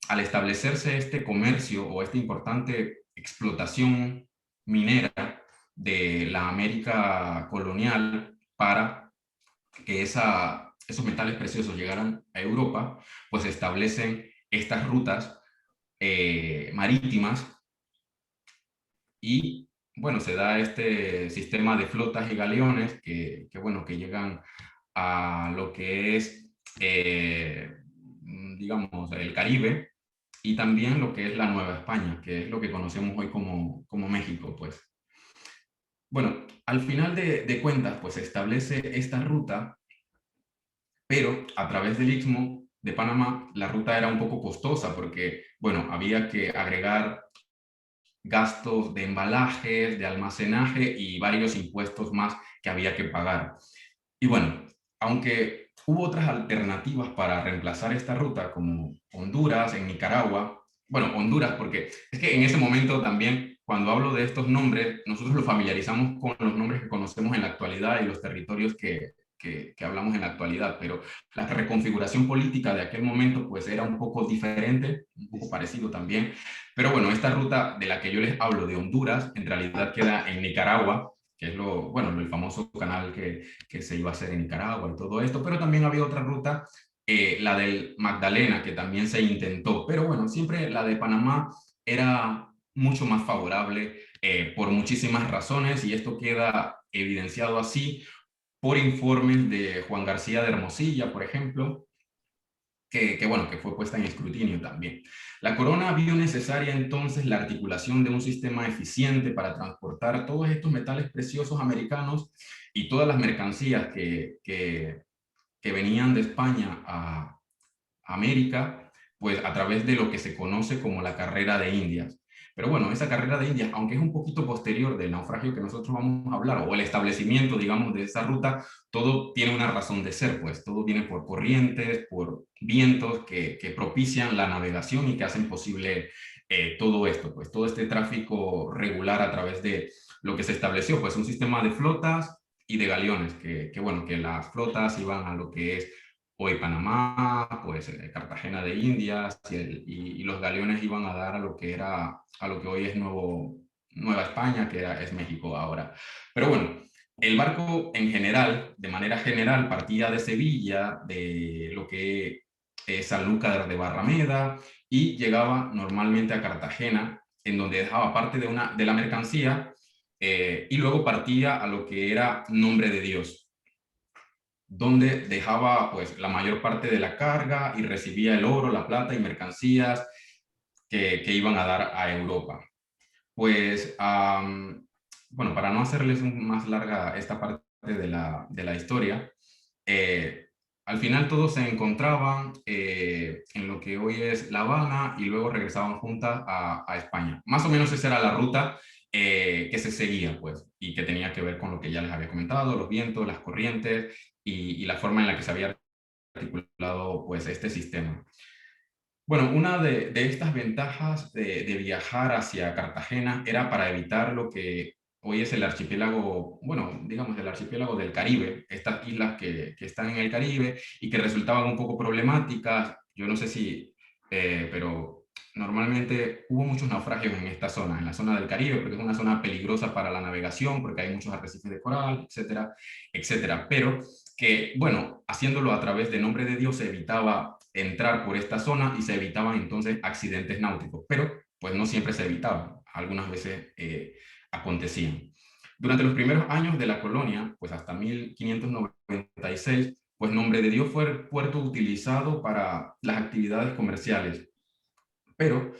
al establecerse este comercio o esta importante explotación minera de la América colonial para que esos metales preciosos llegaran a Europa, pues establecen estas rutas marítimas, y bueno, se da este sistema de flotas y galeones bueno, que llegan a lo que es, digamos, el Caribe, y también lo que es la Nueva España, que es lo que conocemos hoy como México, pues. Bueno, al final de cuentas, pues se establece esta ruta, pero a través del Istmo de Panamá la ruta era un poco costosa porque, bueno, había que agregar gastos de embalajes, de almacenaje y varios impuestos más que había que pagar. Y bueno, aunque hubo otras alternativas para reemplazar esta ruta, como Honduras, en Nicaragua, bueno, Honduras, porque es que en ese momento también, cuando hablo de estos nombres, nosotros los familiarizamos con los nombres que conocemos en la actualidad y los territorios que hablamos en la actualidad, pero la reconfiguración política de aquel momento pues era un poco diferente, un poco parecido también. Pero bueno, esta ruta de la que yo les hablo de Honduras, en realidad queda en Nicaragua, que es bueno, el famoso canal que se iba a hacer en Nicaragua y todo esto, pero también había otra ruta, la del Magdalena, que también se intentó, pero bueno, siempre la de Panamá era mucho más favorable por muchísimas razones, y esto queda evidenciado así por informes de Juan García de Hermosilla, por ejemplo, bueno, que fue puesta en escrutinio también. La corona vio necesaria entonces la articulación de un sistema eficiente para transportar todos estos metales preciosos americanos y todas las mercancías que venían de España a América, pues a través de lo que se conoce como la carrera de Indias. Pero bueno, esa carrera de Indias, aunque es un poquito posterior del naufragio que nosotros vamos a hablar, o el establecimiento, digamos, de esa ruta, todo tiene una razón de ser, pues todo viene por corrientes, por vientos que propician la navegación y que hacen posible todo esto, pues todo este tráfico regular a través de lo que se estableció, pues un sistema de flotas y de galeones, bueno, que las flotas iban a lo que es hoy Panamá, pues Cartagena de Indias, y los galeones iban a dar a lo que era, a lo que hoy es Nueva España, que es México ahora. Pero bueno, el barco en general, de manera general, partía de Sevilla, de lo que es Sanlúcar de Barrameda, y llegaba normalmente a Cartagena, en donde dejaba parte de la mercancía, y luego partía a lo que era Nombre de Dios, donde dejaba pues la mayor parte de la carga y recibía el oro, la plata y mercancías que iban a dar a Europa. Pues, bueno, para no hacerles más larga esta parte de la historia, al final todos se encontraban en lo que hoy es La Habana y luego regresaban juntas a España. Más o menos esa era la ruta que se seguía, pues, y que tenía que ver con lo que ya les había comentado, los vientos, las corrientes y la forma en la que se había articulado, pues, este sistema. Bueno, una de estas ventajas de viajar hacia Cartagena era para evitar lo que hoy es el archipiélago, bueno, digamos el archipiélago del Caribe, estas islas que están en el Caribe y que resultaban un poco problemáticas. Yo no sé si, pero normalmente hubo muchos naufragios en esta zona, en la zona del Caribe, porque es una zona peligrosa para la navegación, porque hay muchos arrecifes de coral, etcétera, etcétera. Pero que, bueno, haciéndolo a través de Nombre de Dios se evitaba entrar por esta zona y se evitaban entonces accidentes náuticos, pero pues no siempre se evitaban, algunas veces acontecían. Durante los primeros años de la colonia, pues hasta 1596, pues Nombre de Dios fue el puerto utilizado para las actividades comerciales, pero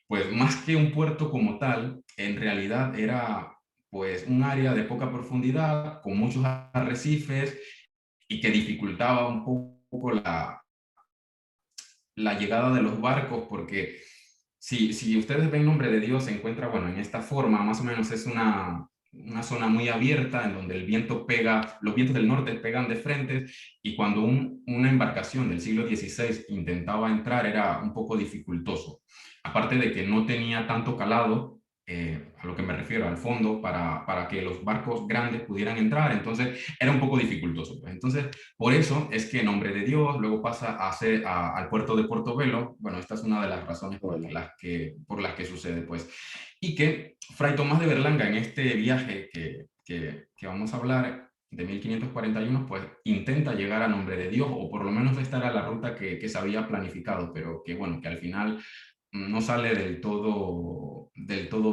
pues más que un puerto como tal, en realidad era pues un área de poca profundidad, con muchos arrecifes y que dificultaba un poco la llegada de los barcos, porque si ustedes ven Nombre de Dios, se encuentra, bueno, en esta forma, más o menos es una zona muy abierta en donde el viento pega, los vientos del norte pegan de frente, y cuando una embarcación del siglo XVI intentaba entrar era un poco dificultoso. Aparte de que no tenía tanto calado, a lo que me refiero, al fondo, para que los barcos grandes pudieran entrar, entonces era un poco dificultoso. Pues. Entonces, por eso es que Nombre de Dios luego pasa a ser al puerto de Portobelo. Bueno, esta es una de las razones por las que sucede, pues. Y que Fray Tomás de Berlanga en este viaje que vamos a hablar de 1541, pues intenta llegar a Nombre de Dios, o por lo menos esta era la ruta que se había planificado, pero que bueno, que al final no sale del todo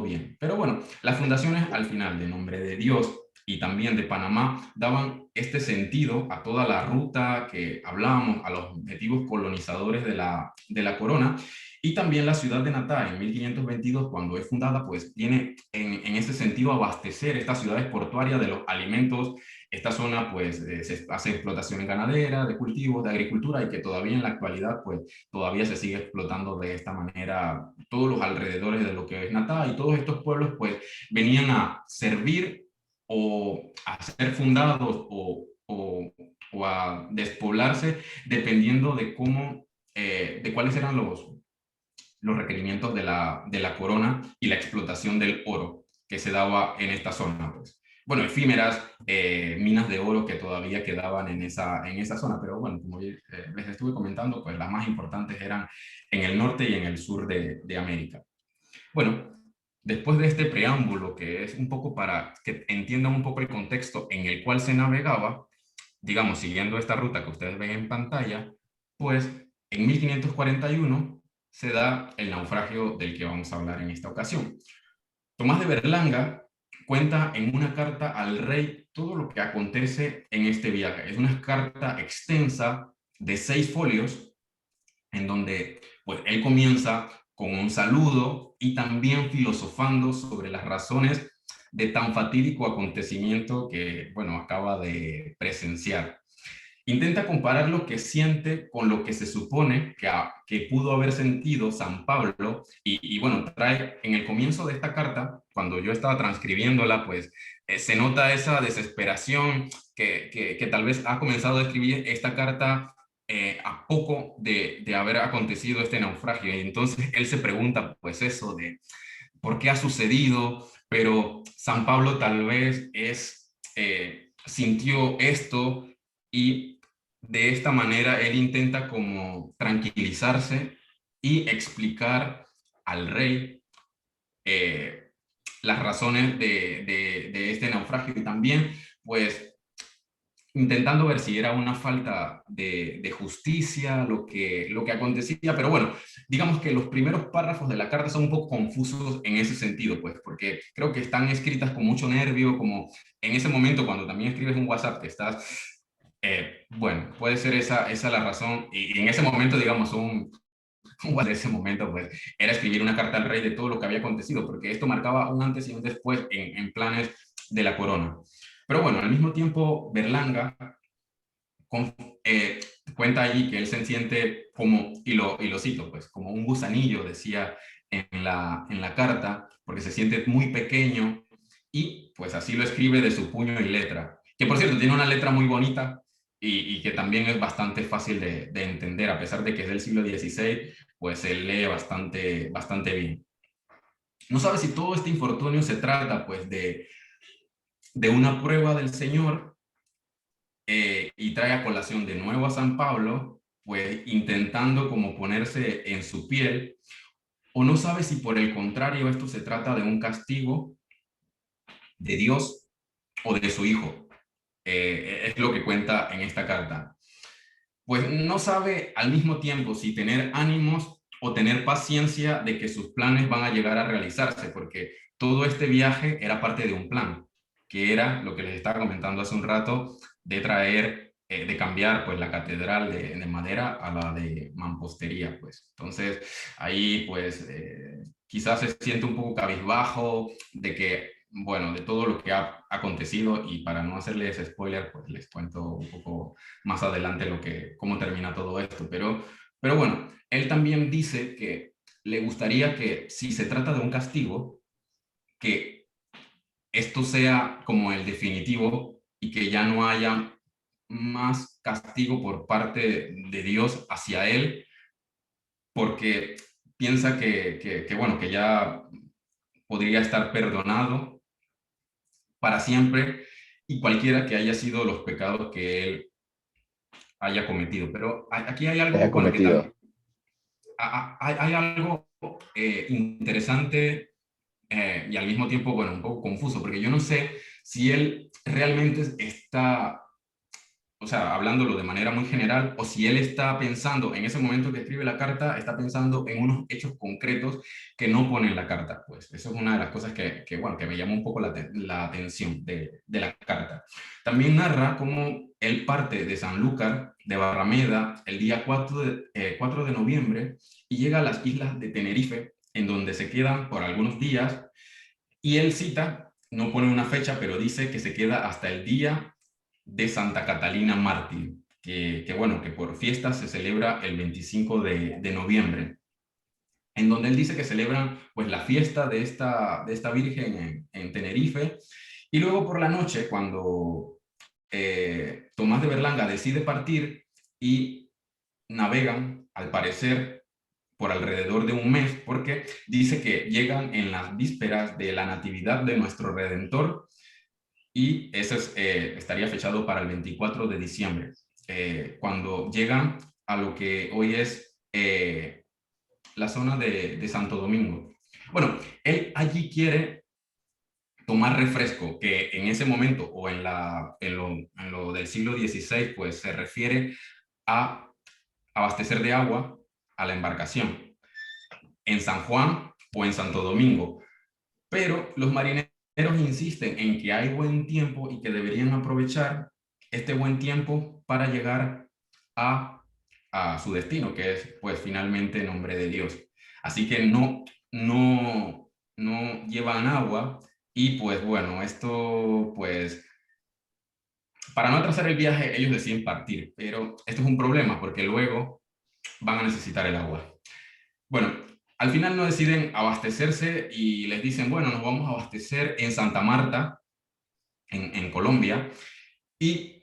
bien. Pero bueno, las fundaciones al final de Nombre de Dios y también de Panamá daban este sentido a toda la ruta que hablábamos, a los objetivos colonizadores de la corona, y también la ciudad de Natá en 1522, cuando es fundada, pues viene en ese sentido a abastecer estas ciudades portuarias de los alimentos. Esta zona pues se hace explotación ganadera, de cultivos, de agricultura, y que todavía en la actualidad pues todavía se sigue explotando de esta manera todos los alrededores de lo que es Natá, y todos estos pueblos pues venían a servir o a ser fundados o a despoblarse dependiendo de cómo, de cuáles eran los requerimientos de la corona y la explotación del oro que se daba en esta zona. Pues. Bueno, efímeras minas de oro que todavía quedaban en esa zona, pero bueno, como les estuve comentando, pues las más importantes eran en el norte y en el sur de América. Bueno, después de este preámbulo, que es un poco para que entiendan un poco el contexto en el cual se navegaba, digamos, siguiendo esta ruta que ustedes ven en pantalla, pues en 1541 se da el naufragio del que vamos a hablar en esta ocasión. Tomás de Berlanga cuenta en una carta al rey todo lo que acontece en este viaje. Es una carta extensa de 6 folios en donde pues él comienza con un saludo y también filosofando sobre las razones de tan fatídico acontecimiento que, bueno, acaba de presenciar. Intenta comparar lo que siente con lo que se supone que pudo haber sentido San Pablo y bueno, trae en el comienzo de esta carta, cuando yo estaba transcribiéndola, pues se nota esa desesperación que tal vez ha comenzado a escribir esta carta a poco de haber acontecido este naufragio. Y entonces él se pregunta pues eso de por qué ha sucedido, pero San Pablo tal vez sintió esto y de esta manera él intenta como tranquilizarse y explicar al rey eh, las razones de este naufragio y también pues intentando ver si era una falta de justicia lo que acontecía, pero bueno, digamos que los primeros párrafos de la carta son un poco confusos en ese sentido, pues, porque creo que están escritas con mucho nervio, como en ese momento cuando también escribes un WhatsApp que estás, bueno, puede ser esa la razón, y en ese momento, digamos, un WhatsApp de ese momento, pues, era escribir una carta al rey de todo lo que había acontecido, porque esto marcaba un antes y un después en planes de la corona. Pero bueno, al mismo tiempo, Berlanga con, eh, cuenta allí que él se siente como, y lo cito, pues, como un gusanillo, decía en la carta, porque se siente muy pequeño y pues así lo escribe de su puño y letra. Que por cierto, tiene una letra muy bonita y que también es bastante fácil de entender, a pesar de que es del siglo XVI, pues se lee bastante bien. No sabe si todo este infortunio se trata pues de una prueba del Señor y trae a colación de nuevo a San Pablo, pues intentando como ponerse en su piel, o no sabe si por el contrario esto se trata de un castigo de Dios o de su Hijo. Es lo que cuenta en esta carta. Pues no sabe al mismo tiempo si tener ánimos o tener paciencia de que sus planes van a llegar a realizarse, porque todo este viaje era parte de un plan, que era lo que les estaba comentando hace un rato, de traer, de cambiar pues la catedral de madera a la de mampostería, pues. Entonces ahí pues quizás se siente un poco cabizbajo de que bueno, de todo lo que ha acontecido y para no hacerles spoiler, pues les cuento un poco más adelante cómo termina todo esto. Pero bueno, él también dice que le gustaría que si se trata de un castigo, que esto sea como el definitivo y que ya no haya más castigo por parte de Dios hacia él, porque piensa bueno, que ya podría estar perdonado para siempre y cualquiera que haya sido los pecados que él haya cometido. Pero aquí hay que haya algo, bueno, que también cometido. hay algo interesante y al mismo tiempo, bueno, un poco confuso, porque yo no sé si él realmente está, o sea, hablándolo de manera muy general, o si él está pensando, en ese momento que escribe la carta, está pensando en unos hechos concretos que no pone en la carta. Pues eso es una de las cosas bueno, que me llamó un poco la atención de la carta. También narra cómo él parte de Sanlúcar, de Barrameda, el día 4 de noviembre, y llega a las islas de Tenerife, en donde se quedan por algunos días, y él cita, no pone una fecha, pero dice que se queda hasta el día de Santa Catalina Mártir, bueno, que por fiesta se celebra el 25 de noviembre, en donde él dice que celebran pues la fiesta de esta Virgen en Tenerife, y luego por la noche, cuando Tomás de Berlanga decide partir y navegan, al parecer, por alrededor de un mes, porque dice que llegan en las vísperas de la Natividad de nuestro Redentor y eso estaría fechado para el 24 de diciembre, cuando llegan a lo que hoy es la zona de Santo Domingo. Bueno, él allí quiere tomar refresco, que en ese momento o en lo del siglo XVI, pues se refiere a abastecer de agua a la embarcación en San Juan o en Santo Domingo. Pero los marineros insisten en que hay buen tiempo y que deberían aprovechar este buen tiempo para llegar a a su destino, que es pues finalmente nombre de Dios. Así que no llevan agua y pues bueno, esto pues para no atrasar el viaje ellos deciden partir, pero esto es un problema porque luego van a necesitar el agua. Bueno, al final no deciden abastecerse y les dicen, bueno, nos vamos a abastecer en Santa Marta, en Colombia, y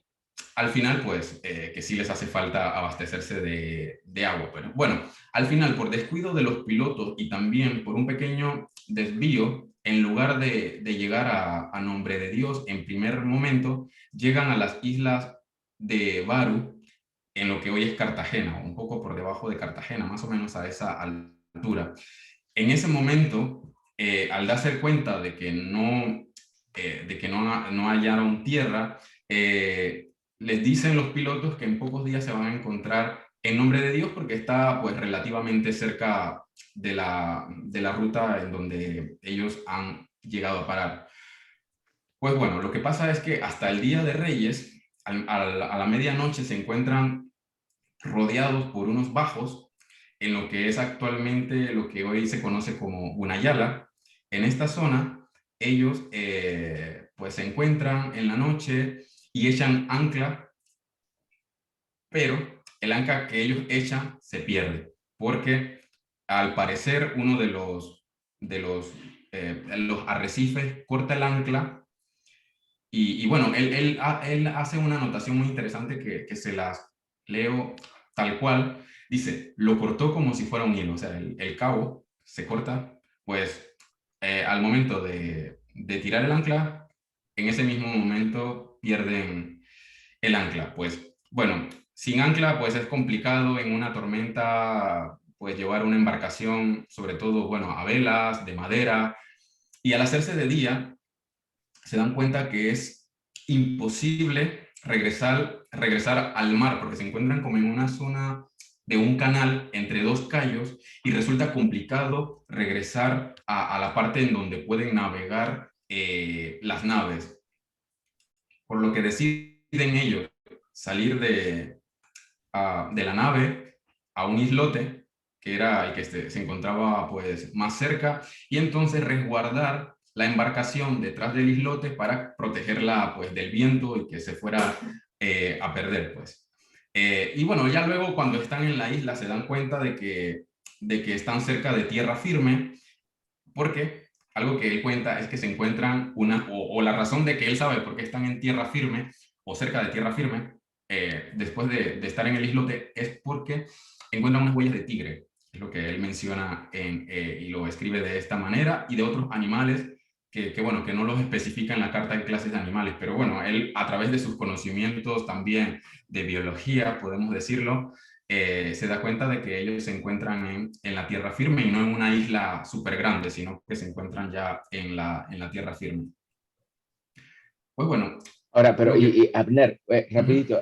al final, pues, que sí les hace falta abastecerse de agua. Pero bueno, al final, por descuido de los pilotos y también por un pequeño desvío, en lugar de llegar a Nombre de Dios en primer momento, llegan a las islas de Baru, en lo que hoy es Cartagena, un poco por debajo de Cartagena, más o menos a esa altura. En ese momento, al darse cuenta de que no hallaron tierra, les dicen los pilotos que en pocos días se van a encontrar en Nombre de Dios porque está pues relativamente cerca de la ruta en donde ellos han llegado a parar. Pues bueno, lo que pasa es que hasta el Día de Reyes, a la medianoche, se encuentran rodeados por unos bajos en lo que es actualmente lo que hoy se conoce como Gunayala. En esta zona, ellos pues se encuentran en la noche y echan ancla, pero el ancla que ellos echan se pierde, porque al parecer uno los arrecifes corta el ancla y bueno, él hace una anotación muy interesante que se las leo tal cual. Dice, lo cortó como si fuera un hilo, o sea, el cabo se corta, pues al momento de tirar el ancla, en ese mismo momento pierden el ancla. Pues bueno, sin ancla, pues es complicado en una tormenta, pues llevar una embarcación, sobre todo, bueno, a velas, de madera, y al hacerse de día, se dan cuenta que es imposible regresar al mar porque se encuentran como en una zona de un canal entre dos cayos y resulta complicado regresar a la parte en donde pueden navegar las naves. Por lo que deciden ellos salir de la nave a un islote que era el que se encontraba pues más cerca y entonces resguardar la embarcación detrás del islote para protegerla pues del viento y que se fuera a perder pues. Y bueno, ya luego cuando están en la isla se dan cuenta de que están cerca de tierra firme porque algo que él cuenta es que se encuentran o la razón de que él sabe por qué están en tierra firme o cerca de tierra firme, después de estar en el islote, es porque encuentran unas huellas de tigre, es lo que él menciona y lo escribe de esta manera, y de otros animales bueno, que no los especifica en la carta de clases de animales, pero bueno, él a través de sus conocimientos también de biología, podemos decirlo, se da cuenta de que ellos se encuentran en la tierra firme y no en una isla súper grande, sino que se encuentran ya en la tierra firme. Pues bueno. Ahora, pero, Abner, Uh-huh. rapidito,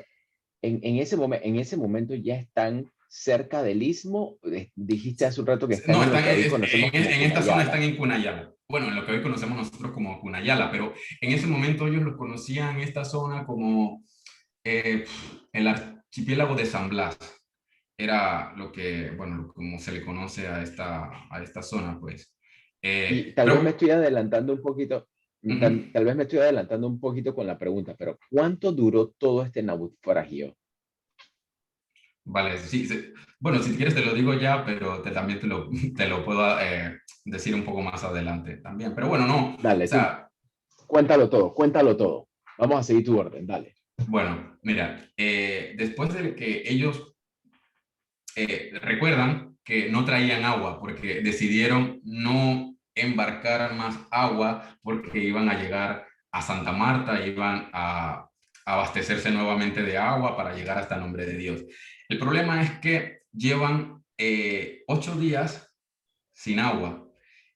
en ese momento ya están cerca del istmo. Dijiste hace un rato que están No, en lo están que hoy conocemos como en esta zona, Cunayala. están en Cunayala. Bueno, en lo que hoy conocemos nosotros como Cunayala, pero en ese momento ellos lo conocían esta zona como eh, el archipiélago de San Blas. Era lo que, bueno, como se le conoce a esta zona, pues. Y tal vez me Pero, estoy adelantando un poquito, uh-huh. tal vez me estoy adelantando un poquito con la pregunta, pero ¿cuánto duró todo este naufragio? Vale, sí, sí. Bueno, si quieres te lo digo ya, pero también te lo puedo decir un poco más adelante también. Pero bueno, no, o Dale, tú sea, cuéntalo todo, cuéntalo todo. Vamos a seguir tu orden, dale. bueno, mira, después de que ellos recuerdan que no traían agua porque decidieron no embarcar más agua porque iban a llegar a Santa Marta, iban a abastecerse nuevamente de agua para llegar hasta el Nombre de Dios. El problema es que llevan 8 días sin agua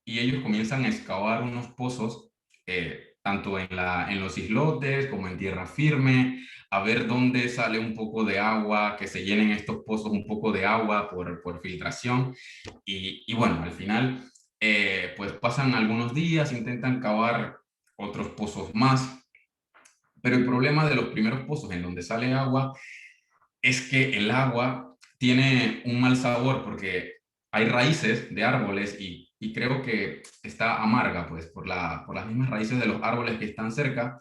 y ellos comienzan a excavar unos pozos, tanto en los islotes como en tierra firme, a ver dónde sale un poco de agua, que se llenen estos pozos un poco de agua por filtración. Y bueno, al final, pues pasan algunos días, intentan cavar otros pozos más, pero el problema de los primeros pozos en donde sale agua es que el agua tiene un mal sabor porque hay raíces de árboles y creo que está amarga, pues, por las mismas raíces de los árboles que están cerca,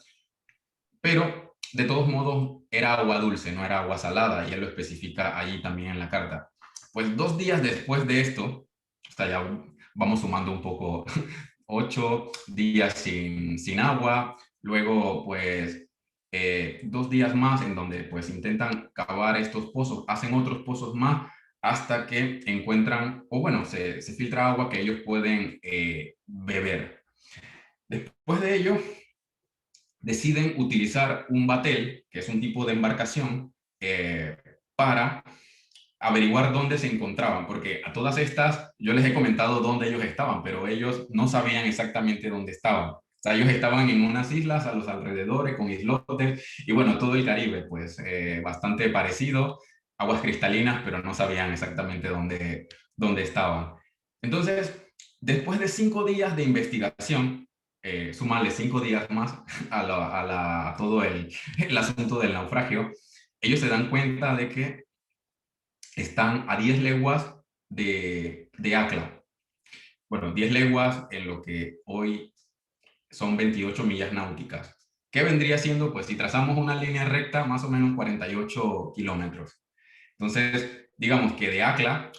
pero de todos modos era agua dulce, no era agua salada, y él lo especifica allí también en la carta. Pues 2 días después de esto, o sea, ya vamos sumando un poco, 8 días sin agua, luego pues 2 días más en donde pues intentan cavar estos pozos, hacen otros pozos más hasta que encuentran, o bueno, se filtra agua que ellos pueden beber. Después de ello, deciden utilizar un batel, que es un tipo de embarcación, para averiguar dónde se encontraban, porque a todas estas yo les he comentado dónde ellos estaban, pero ellos no sabían exactamente dónde estaban. O sea, ellos estaban en unas islas a los alrededores, con islotes, y bueno, todo el Caribe, pues bastante parecido, aguas cristalinas, pero no sabían exactamente dónde estaban. Entonces, después de 5 días de investigación, sumarle 5 días más a todo el asunto del naufragio, ellos se dan cuenta de que están a 10 leguas de Akla. Bueno, 10 leguas en lo que hoy son 28 millas náuticas. ¿Qué vendría siendo? Pues si trazamos una línea recta, más o menos 48 kilómetros. Entonces, digamos que de Akla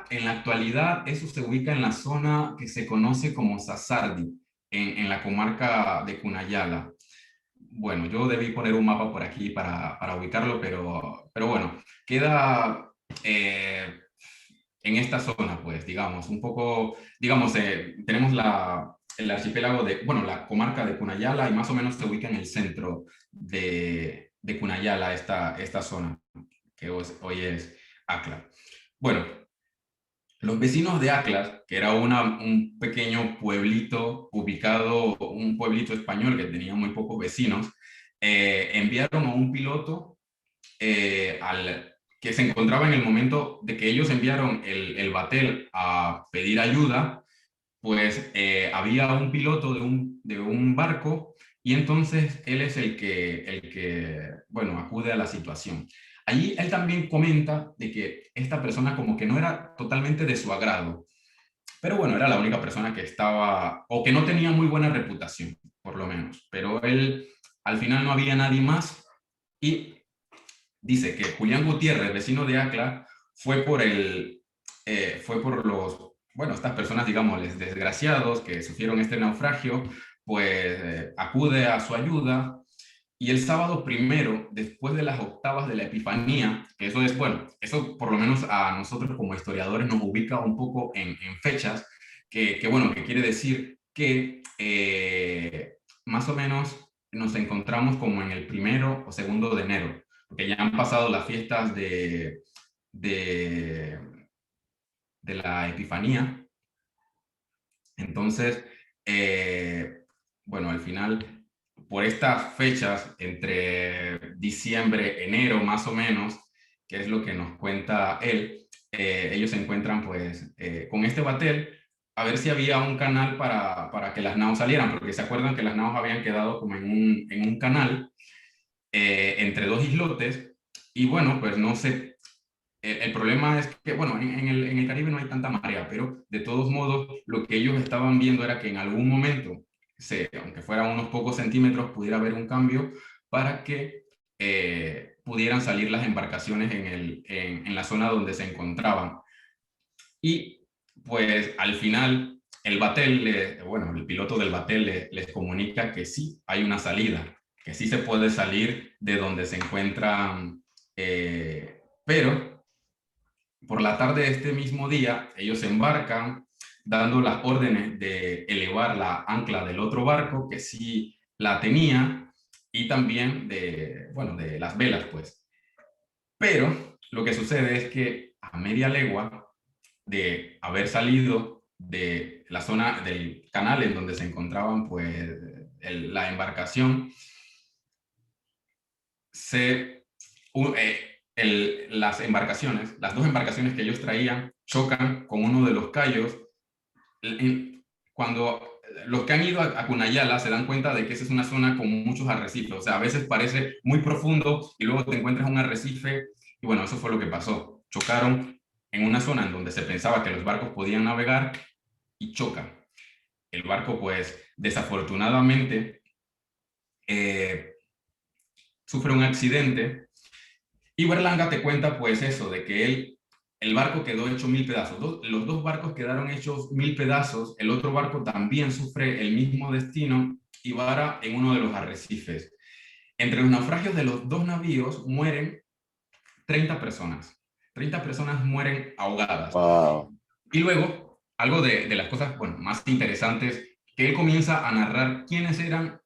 en la actualidad, eso se ubica en la zona que se conoce como Sassardi, en la comarca de Cunayala. Bueno, yo debí poner un mapa por aquí para ubicarlo, pero bueno, queda en esta zona, pues, digamos, un poco, digamos, tenemos el archipiélago de, bueno, la comarca de Cunayala y más o menos se ubica en el centro de Cunayala, esta zona, que hoy es Akla. Bueno, los vecinos de Aklas, que era un pequeño pueblito ubicado, un pueblito español que tenía muy pocos vecinos, enviaron a un piloto que se encontraba en el momento de que ellos enviaron el batel a pedir ayuda, pues había un piloto de un barco y entonces él es el que, bueno, acude a la situación. Allí él también comenta de que esta persona como que no era totalmente de su agrado, pero bueno, era la única persona que estaba, o que no tenía muy buena reputación, por lo menos. Pero él, al final no había nadie más y dice que Julián Gutiérrez, vecino de Acla, fue por los, bueno, estas personas, digamos, desgraciados que sufrieron este naufragio, pues acude a su ayuda. Y el sábado primero, después de las octavas de la Epifanía, que eso es, bueno, eso por lo menos a nosotros como historiadores nos ubica un poco en fechas, bueno, que quiere decir que más o menos nos encontramos como en el 1 o 2 de enero, porque ya han pasado las fiestas de, de la Epifanía. Entonces, bueno, al final, por estas fechas, entre diciembre, enero más o menos, que es lo que nos cuenta él, ellos se encuentran pues con este batel a ver si había un canal para que las naos salieran, porque se acuerdan que las naos habían quedado como en un canal entre dos islotes, y bueno, pues no sé, el problema es que, bueno, en el Caribe no hay tanta marea, pero de todos modos lo que ellos estaban viendo era que en algún momento, aunque fuera unos pocos centímetros, pudiera haber un cambio para que pudieran salir las embarcaciones en la zona donde se encontraban. Y pues al final el batel, bueno, el piloto del batel les comunica que sí hay una salida, que sí se puede salir de donde se encuentran, pero por la tarde de este mismo día, ellos se embarcan dando las órdenes de elevar la ancla del otro barco, que sí la tenía, y también bueno, de las velas, pues. Pero lo que sucede es que a media legua de haber salido de la zona del canal en donde se encontraban, pues, la embarcación, las dos embarcaciones que ellos traían chocan con uno de los cayos. Cuando los que han ido a Cunayala se dan cuenta de que esa es una zona con muchos arrecifes, o sea, a veces parece muy profundo y luego te encuentras un arrecife y bueno, eso fue lo que pasó. chocaron en una zona en donde se pensaba que los barcos podían navegar y chocan. El barco, pues, desafortunadamente, sufre un accidente y Berlanga te cuenta, pues, eso, de que el barco quedó hecho 1000 pedazos. Los dos barcos quedaron hechos 1000 pedazos. El otro barco también sufre el mismo destino y vara en uno de los arrecifes. Entre los naufragios de los dos navíos mueren 30 personas. 30 personas mueren ahogadas. Wow. Y luego, algo de las cosas, bueno, más interesantes, que él comienza a narrar quiénes eran,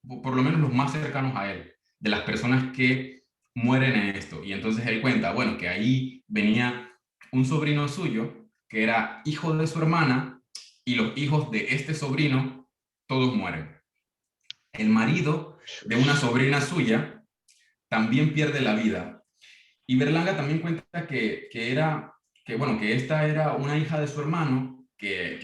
por lo menos los más cercanos a él, de las personas que mueren en esto. Y entonces él cuenta, bueno, que ahí venía un sobrino suyo, que era hijo de su hermana, y los hijos de este sobrino, todos mueren. El marido de una sobrina suya también pierde la vida. Y Berlanga también cuenta bueno, que esta era una hija de su hermano,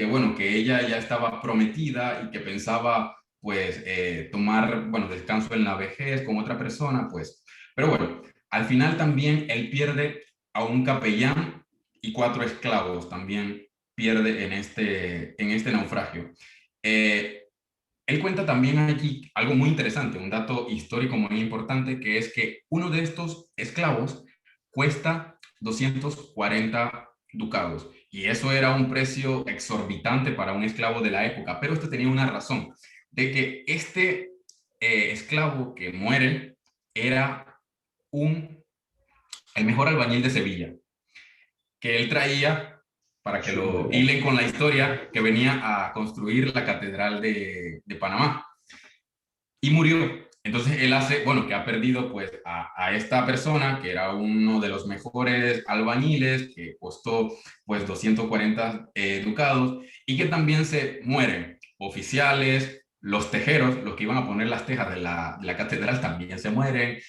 bueno, que ella ya estaba prometida y que pensaba, pues, tomar, bueno, descanso en la vejez con otra persona, pues. Pero bueno, al final también él pierde a un capellán y 4 esclavos también pierde en este naufragio. Él cuenta también aquí algo muy interesante, un dato histórico muy importante, que es que uno de estos esclavos cuesta 240 ducados. Y eso era un precio exorbitante para un esclavo de la época. Pero esto tenía una razón, de que este esclavo que muere era el mejor albañil de Sevilla, que él traía, para que lo hilen con la historia, que venía a construir la Catedral de Panamá. Y murió. Entonces él hace, bueno, que ha perdido pues a esta persona que era uno de los mejores albañiles, que costó pues 240 ducados, y que también se mueren oficiales, los tejeros, los que iban a poner las tejas de la catedral también se mueren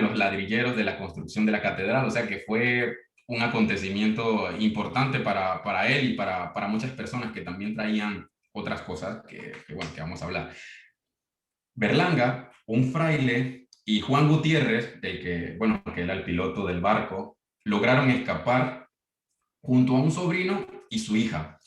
los ladrilleros de la construcción de la catedral, o sea que fue un acontecimiento importante para él y para muchas personas que también traían otras cosas bueno, que vamos a hablar. Berlanga, un fraile y Juan Gutiérrez, bueno, que era el piloto del barco, lograron escapar junto a un sobrino y su hija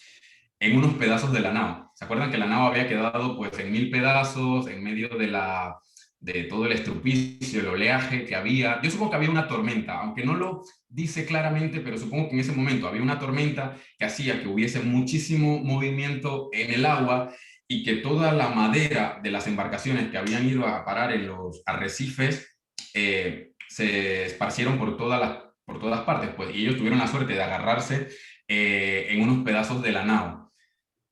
en unos pedazos de la nao. ¿Se acuerdan que la nao había quedado pues en 1000 pedazos en medio de todo el estrupicio, el oleaje que había? Yo supongo que había una tormenta, aunque no lo dice claramente, pero supongo que en ese momento había una tormenta que hacía que hubiese muchísimo movimiento en el agua y que toda la madera de las embarcaciones que habían ido a parar en los arrecifes se esparcieron por todas partes, pues, y ellos tuvieron la suerte de agarrarse en unos pedazos de la nao.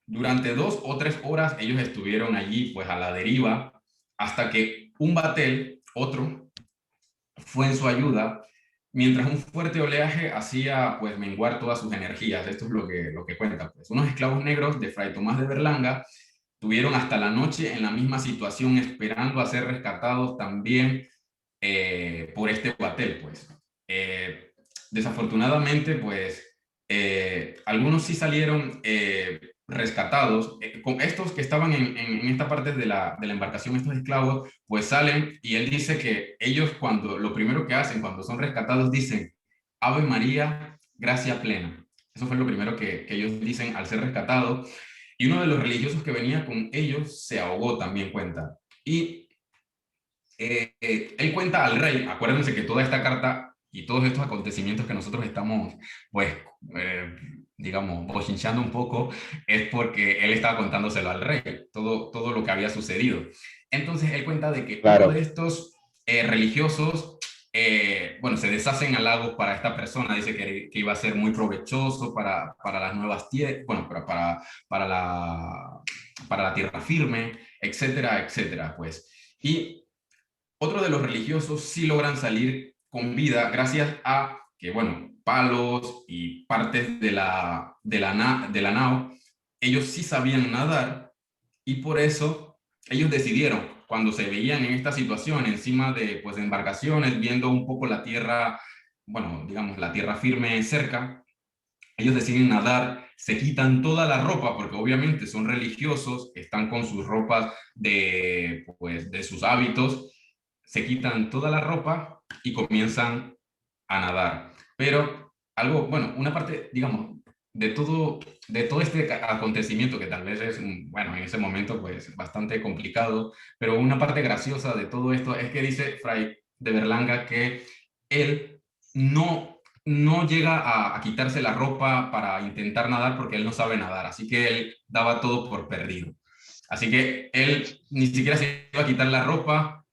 Durante 2 o 3 horas ellos estuvieron allí, pues, a la deriva, hasta que un batel, otro, fue en su ayuda, mientras un fuerte oleaje hacía, pues, menguar todas sus energías. Esto es lo que cuenta, pues. Unos esclavos negros de Fray Tomás de Berlanga tuvieron hasta la noche en la misma situación, esperando a ser rescatados también por este batel, pues. Desafortunadamente, pues, algunos sí salieron rescatados. Con estos que estaban en esta parte de la embarcación, estos esclavos, pues salen y él dice que ellos lo primero que hacen cuando son rescatados dicen, Ave María, gracia plena. Eso fue lo primero que ellos dicen al ser rescatados. Y uno de los religiosos que venía con ellos se ahogó, también cuenta. Y él cuenta al rey, acuérdense que toda esta carta y todos estos acontecimientos que nosotros estamos, pues, digamos, bochinchando un poco, es porque él estaba contándoselo al rey, todo lo que había sucedido. Entonces él cuenta de que uno de estos religiosos, bueno, se deshacen halagos para esta persona, dice que iba a ser muy provechoso para las nuevas tierras, bueno, para la tierra firme, etcétera, etcétera, pues. Y otro de los religiosos sí logran salir con vida gracias a que, bueno, palos y partes de la nao, ellos sí sabían nadar y por eso ellos decidieron, cuando se veían en esta situación encima de, pues, de embarcaciones, viendo un poco la tierra, bueno, digamos, la tierra firme cerca, ellos deciden nadar, se quitan toda la ropa, porque obviamente son religiosos, están con sus ropas pues, de sus hábitos, se quitan toda la ropa y comienzan a nadar. Pero algo, bueno, una parte, digamos, de todo este acontecimiento que tal vez es, bueno, en ese momento pues bastante complicado, pero una parte graciosa de todo esto es que dice Fray de Berlanga que él no llega a quitarse la ropa para intentar nadar porque él no sabe nadar, así que él daba todo por perdido. Así que él ni siquiera se iba a quitar la ropa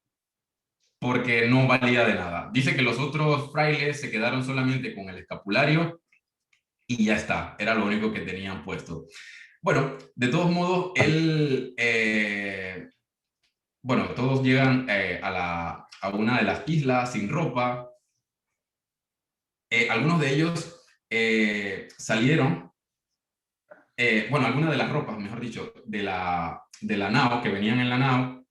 porque no valía de nada. Dice que los otros frailes se quedaron solamente con el escapulario y ya está, era lo único que tenían puesto. Bueno, de todos modos, bueno, todos llegan a una de las islas sin ropa. Algunos de ellos salieron, bueno, algunas de las ropas, mejor dicho, de la nao, que venían en la nao,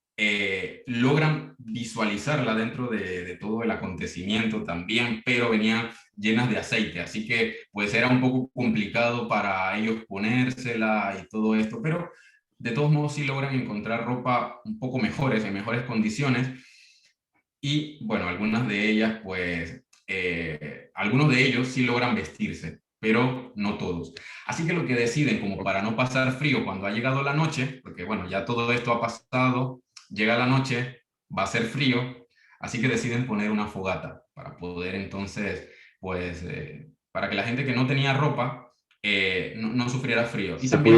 logran visualizarla dentro de todo el acontecimiento también, pero venían llenas de aceite, así que pues era un poco complicado para ellos ponérsela y todo esto, pero de todos modos sí logran encontrar ropa un poco mejores, en mejores condiciones, y bueno, algunas de ellas pues, algunos de ellos sí logran vestirse, pero no todos. Así que lo que deciden, como para no pasar frío cuando ha llegado la noche, porque bueno, ya todo esto ha pasado, llega la noche, va a ser frío, así que deciden poner una fogata para poder entonces, pues, para que la gente que no tenía ropa no sufriera frío. Y también,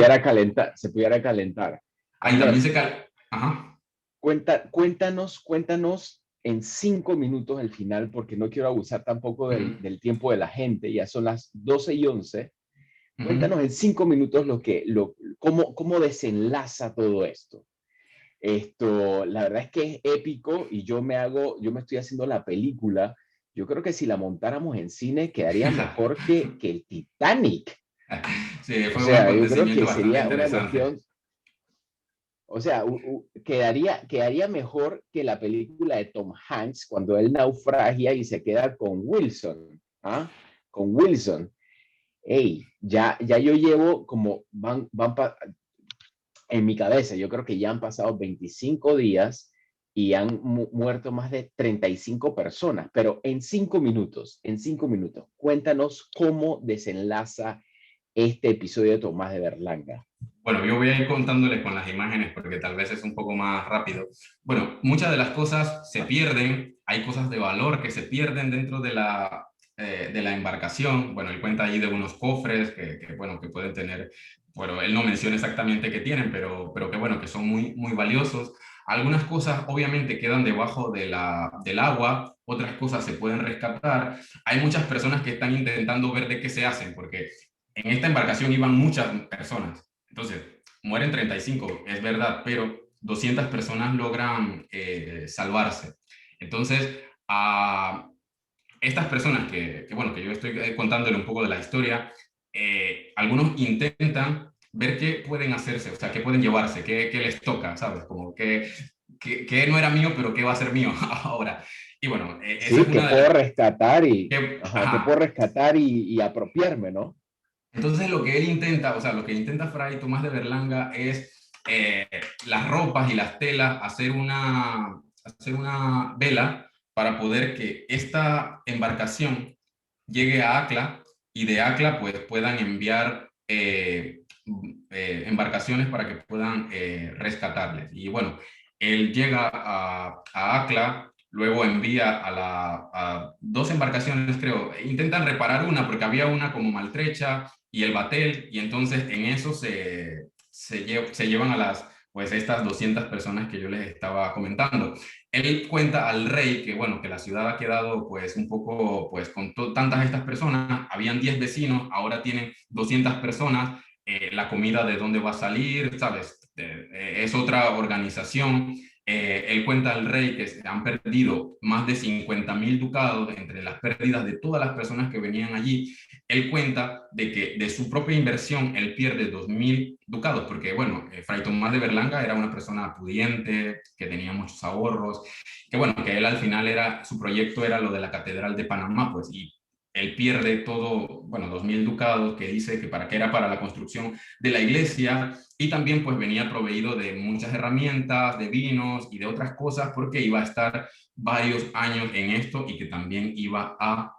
Se pudiera calentar. ahí también Andrés, Ajá. cuéntanos en 5 minutos el final, porque no quiero abusar tampoco Ujú, del tiempo de la gente, ya son las 12:11. ujú. Cuéntanos en 5 minutos cómo desenlaza todo esto. La verdad es que es épico y yo me estoy haciendo la película. Yo creo que si la montáramos en cine quedaría mejor que el Titanic. Sí, O fue un sea, yo creo acontecimiento que bastante sería una interesante. cuestión, o sea, quedaría mejor que la película de Tom Hanks cuando él naufragia y se queda con Wilson, ¿ah? Con Wilson. Hey, ya yo llevo como en mi cabeza, yo creo que ya han pasado 25 días y han muerto más de 35 personas, pero en 5 minutos, cuéntanos cómo desenlaza este episodio de Tomás de Berlanga. Bueno, yo voy a ir contándoles con las imágenes porque tal vez es un poco más rápido. Bueno, muchas de las cosas se pierden, hay cosas de valor que se pierden dentro de la embarcación. Bueno, él cuenta ahí de unos cofres bueno, que pueden tener, bueno, él no menciona exactamente qué tienen, pero que bueno, que son muy, muy valiosos. Algunas cosas obviamente quedan debajo del agua, otras cosas se pueden rescatar. Hay muchas personas que están intentando ver de qué se hacen, porque en esta embarcación iban muchas personas. Entonces, mueren 35, es verdad, pero 200 personas logran salvarse. Entonces, a estas personas bueno, que yo estoy contándole un poco de la historia, algunos intentan ver qué pueden hacerse, o sea, qué pueden llevarse, qué les toca, ¿sabes? Como que no era mío, pero qué va a ser mío ahora. Y bueno, esa es Sí, que una de puedo las... rescatar y, ajá, que puedo Ajá. rescatar y apropiarme, ¿no? Entonces lo que él intenta, o sea, lo que intenta Fray Tomás de Berlanga es las ropas y las telas, hacer una vela para poder que esta embarcación llegue a Acla y de Acla pues puedan enviar embarcaciones para que puedan rescatarles. Y bueno, él llega a Acla, luego envía a dos embarcaciones, creo, intentan reparar una porque había una como maltrecha y el batel, y entonces en eso se llevan a pues estas 200 personas que yo les estaba comentando. Él cuenta al rey que, bueno, que la ciudad ha quedado pues un poco, pues con tantas estas personas, habían 10 vecinos, ahora tienen 200 personas, la comida de dónde va a salir, ¿sabes? Es otra organización. Él cuenta al rey que se han perdido más de 50.000 ducados entre las pérdidas de todas las personas que venían allí. Él cuenta de que de su propia inversión él pierde 2.000 ducados, porque bueno, Fray Tomás de Berlanga era una persona pudiente, que tenía muchos ahorros, que bueno, que él al final su proyecto era lo de la Catedral de Panamá, pues, y él pierde todo, bueno, 2.000 ducados, que dice que era para la construcción de la iglesia, y también pues venía proveído de muchas herramientas, de vinos y de otras cosas, porque iba a estar varios años en esto y que también iba a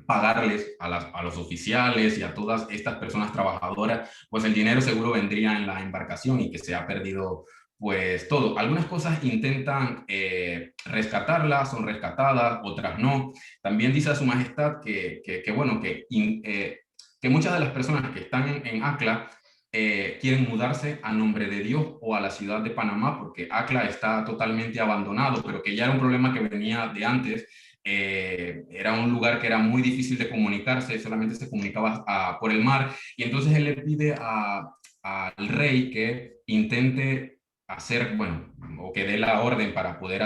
pagarles a los oficiales y a todas estas personas trabajadoras, pues el dinero seguro vendría en la embarcación y que se ha perdido pues todo. Algunas cosas intentan rescatarlas, son rescatadas, otras no. También dice a su majestad bueno, que muchas de las personas que están en ACLA quieren mudarse a nombre de Dios o a la ciudad de Panamá, porque ACLA está totalmente abandonado, pero que ya era un problema que venía de antes. Era un lugar que era muy difícil de comunicarse, solamente se comunicaba por el mar, y entonces él le pide al rey que intente hacer, bueno, o que dé la orden para poder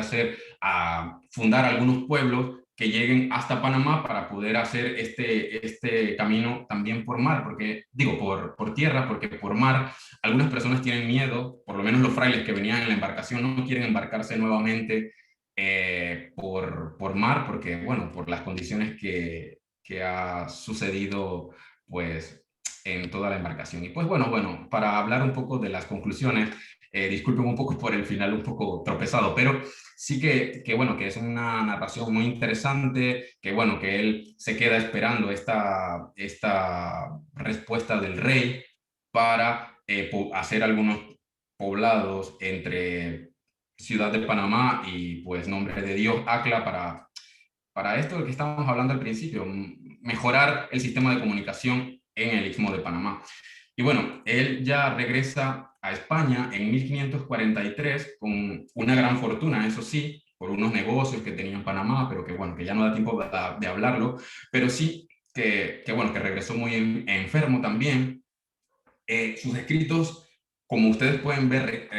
fundar algunos pueblos que lleguen hasta Panamá para poder hacer este camino también por mar, porque digo por tierra, porque por mar algunas personas tienen miedo, por lo menos los frailes que venían en la embarcación no quieren embarcarse nuevamente por mar, porque bueno, por las condiciones que ha sucedido pues en toda la embarcación. Y pues bueno, para hablar un poco de las conclusiones, disculpen un poco por el final un poco tropezado, pero sí bueno, que es una narración muy interesante, que bueno, que él se queda esperando esta respuesta del rey para hacer algunos poblados entre Ciudad de Panamá y pues Nombre de Dios, ACLA, para esto que estábamos hablando al principio, mejorar el sistema de comunicación en el Istmo de Panamá. Y bueno, él ya regresa a España en 1543 con una gran fortuna, eso sí, por unos negocios que tenía en Panamá, pero que bueno, que ya no da tiempo de hablarlo, pero sí bueno, que regresó muy enfermo también. Sus escritos, como ustedes pueden ver,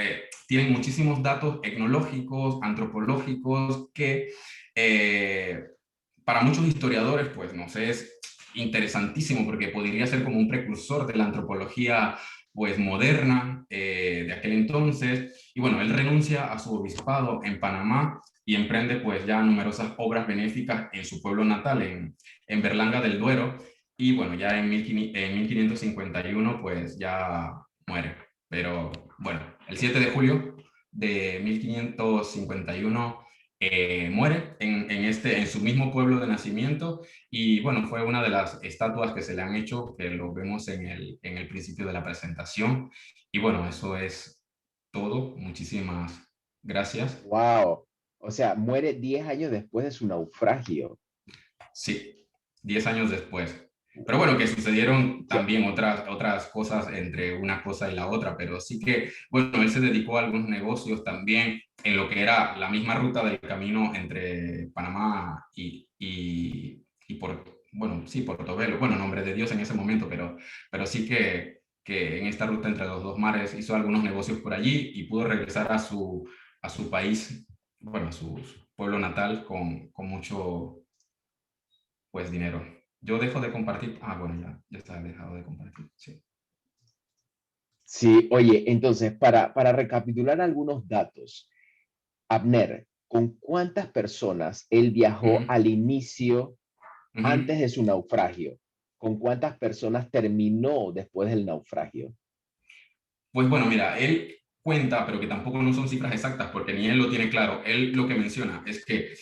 tienen muchísimos datos etnológicos, antropológicos, que para muchos historiadores, pues no sé, es interesantísimo porque podría ser como un precursor de la antropología pues moderna de aquel entonces. Y bueno, él renuncia a su obispado en Panamá y emprende pues ya numerosas obras benéficas en su pueblo natal, en Berlanga del Duero. Y bueno, ya en 1551 pues ya muere. Pero bueno, el 7 de julio de 1551 muere en su mismo pueblo de nacimiento, y bueno, fue una de las estatuas que se le han hecho, que lo vemos en el principio de la presentación. Y bueno, eso es todo. Muchísimas gracias. Wow. O sea, muere 10 años después de su naufragio. Sí, 10 años después. Pero bueno, que sucedieron O sea, también otras cosas entre una cosa y la otra, pero sí que, bueno, él se dedicó a algunos negocios también en lo que era la misma ruta del camino entre Panamá bueno, sí, Portobelo, bueno, Nombre de Dios en ese momento, pero sí que en esta ruta entre los dos mares hizo algunos negocios por allí y pudo regresar a su país, bueno, a su pueblo natal con mucho pues dinero. Yo dejo de compartir. Ah, bueno, ya está dejado de compartir. Sí. sí, oye, entonces, para recapitular algunos datos, Abner, ¿con cuántas personas él viajó Ujú, al inicio, ujú. antes de su naufragio? ¿Con cuántas personas terminó después del naufragio? Pues bueno, mira, él cuenta, pero que tampoco no son cifras exactas porque ni él lo tiene claro. Él lo que menciona es que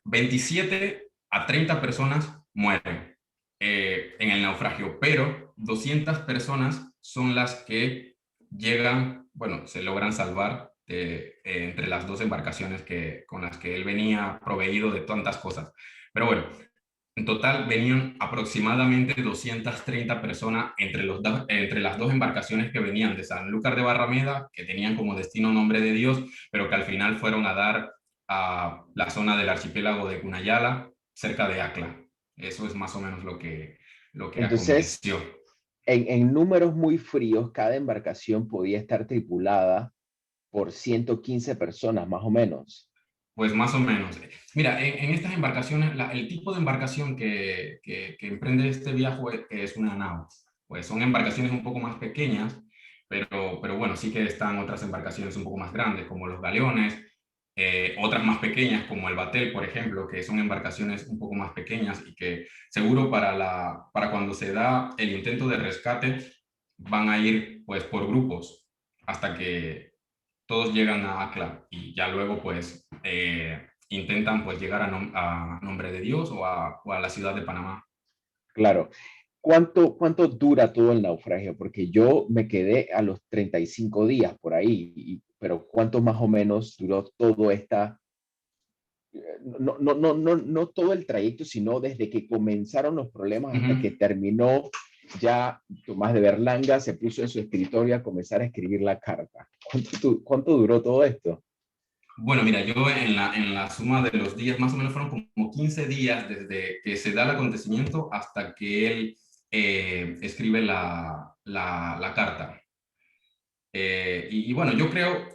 27 a 30 personas mueren en el naufragio, pero 200 personas son las que llegan, bueno, se logran salvar entre las dos embarcaciones con las que él venía proveído de tantas cosas. Pero bueno, en total venían aproximadamente 230 personas entre las dos embarcaciones que venían de Sanlúcar de Barrameda, que tenían como destino Nombre de Dios, pero que al final fueron a dar a la zona del archipiélago de Cunayala, cerca de Acla. Eso es más o menos lo que Entonces, aconteció. en números muy fríos, cada embarcación podía estar tripulada por 115 personas, más o menos. Pues más o menos. Mira, en estas embarcaciones, el tipo de embarcación que emprende este viaje es una nao. Pues son embarcaciones un poco más pequeñas, pero bueno, sí que están otras embarcaciones un poco más grandes, como los galeones, otras más pequeñas, como el batel, por ejemplo, que son embarcaciones un poco más pequeñas y que seguro para cuando se da el intento de rescate van a ir pues por grupos hasta que todos llegan a ACLA y ya luego pues intentan pues llegar a Nombre de Dios o a la ciudad de Panamá. Claro. ¿Cuánto dura todo el naufragio? Porque yo me quedé a los 35 días por ahí, pero ¿cuánto más o menos duró todo no todo el trayecto, sino desde que comenzaron los problemas hasta que Ujú. terminó? Ya Tomás de Berlanga se puso en su escritorio a comenzar a escribir la carta. ¿Cuánto duró todo esto? Bueno, mira, yo en la suma de los días, más o menos fueron como 15 días desde que se da el acontecimiento hasta que él escribe la carta. Y bueno, yo creo,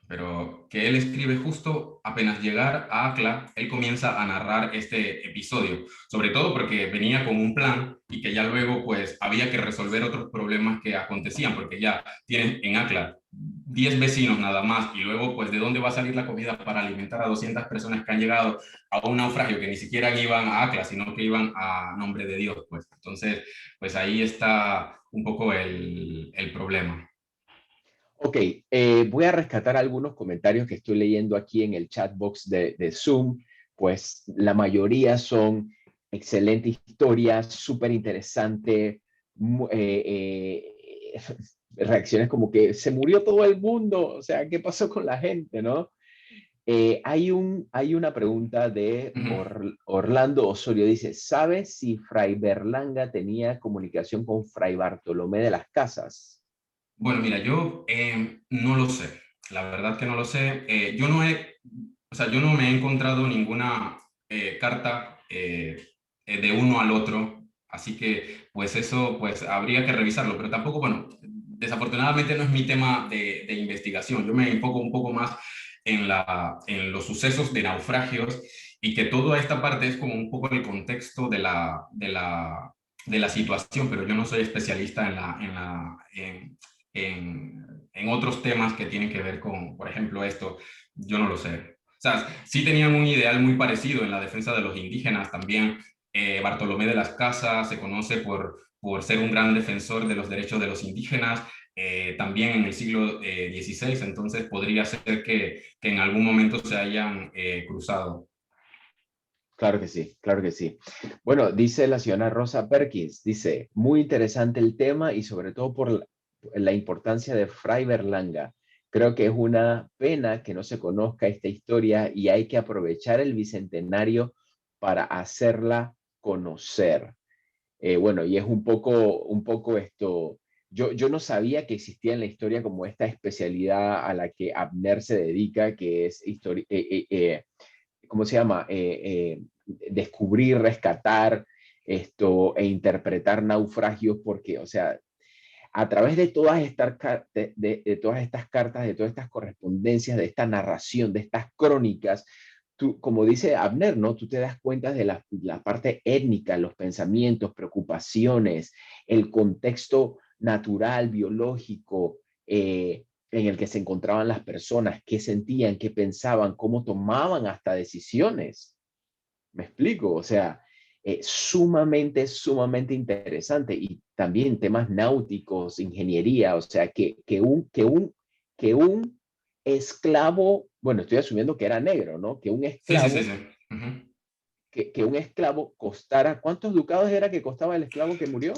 pero que él escribe justo apenas llegar a Acla, él comienza a narrar este episodio, sobre todo porque venía con un plan y que ya luego pues había que resolver otros problemas que acontecían, porque ya tienes en Acla 10 vecinos nada más y luego pues de dónde va a salir la comida para alimentar a 200 personas que han llegado a un naufragio que ni siquiera iban a Acla, sino que iban a Nombre de Dios, pues. Entonces, pues ahí está un poco el problema. Ok, voy a rescatar algunos comentarios que estoy leyendo aquí en el chat box de Zoom. Pues la mayoría son excelente historia, súper interesante, reacciones como que se murió todo el mundo, o sea, ¿qué pasó con la gente, no? Hay una pregunta de Ujú. Orlando Osorio, dice, ¿sabes si Fray Berlanga tenía comunicación con Fray Bartolomé de las Casas? Bueno, mira, yo no lo sé. La verdad que no lo sé. Yo no he, o sea, yo no me he encontrado ninguna carta de uno al otro, así que pues eso pues habría que revisarlo, pero tampoco, bueno, desafortunadamente no es mi tema de investigación. Yo me enfoco un poco más en los sucesos de naufragios y que toda esta parte es como un poco el contexto de la situación, pero yo no soy especialista en otros temas que tienen que ver con, por ejemplo, esto, yo no lo sé. O sea, sí tenían un ideal muy parecido en la defensa de los indígenas también. Bartolomé de las Casas se conoce por ser un gran defensor de los derechos de los indígenas, también en el siglo XVI, entonces podría ser que en algún momento se hayan cruzado. Claro que sí, claro que sí. Bueno, dice la señora Rosa Perkins, dice, muy interesante el tema y sobre todo por la importancia de Fray Berlanga. Creo que es una pena que no se conozca esta historia y hay que aprovechar el bicentenario para hacerla conocer. Bueno, y es un poco esto. Yo no sabía que existía en la historia como esta especialidad a la que Abner se dedica, que es historia, ¿cómo se llama? Descubrir, rescatar esto e interpretar naufragios, porque, o sea, a través de todas estas, de todas estas cartas, de todas estas correspondencias, de esta narración, de estas crónicas, tú, como dice Abner, ¿no? Tú te das cuenta de la parte étnica, los pensamientos, preocupaciones, el contexto natural, biológico, en el que se encontraban las personas, qué sentían, qué pensaban, cómo tomaban hasta decisiones. ¿Me explico? O sea, sumamente interesante. Y también temas náuticos, ingeniería, o sea, que un esclavo, bueno, estoy asumiendo que era negro, ¿no? Sí, sí, sí, sí. Ujú. Que un esclavo costara, ¿cuántos ducados era que costaba el esclavo que murió?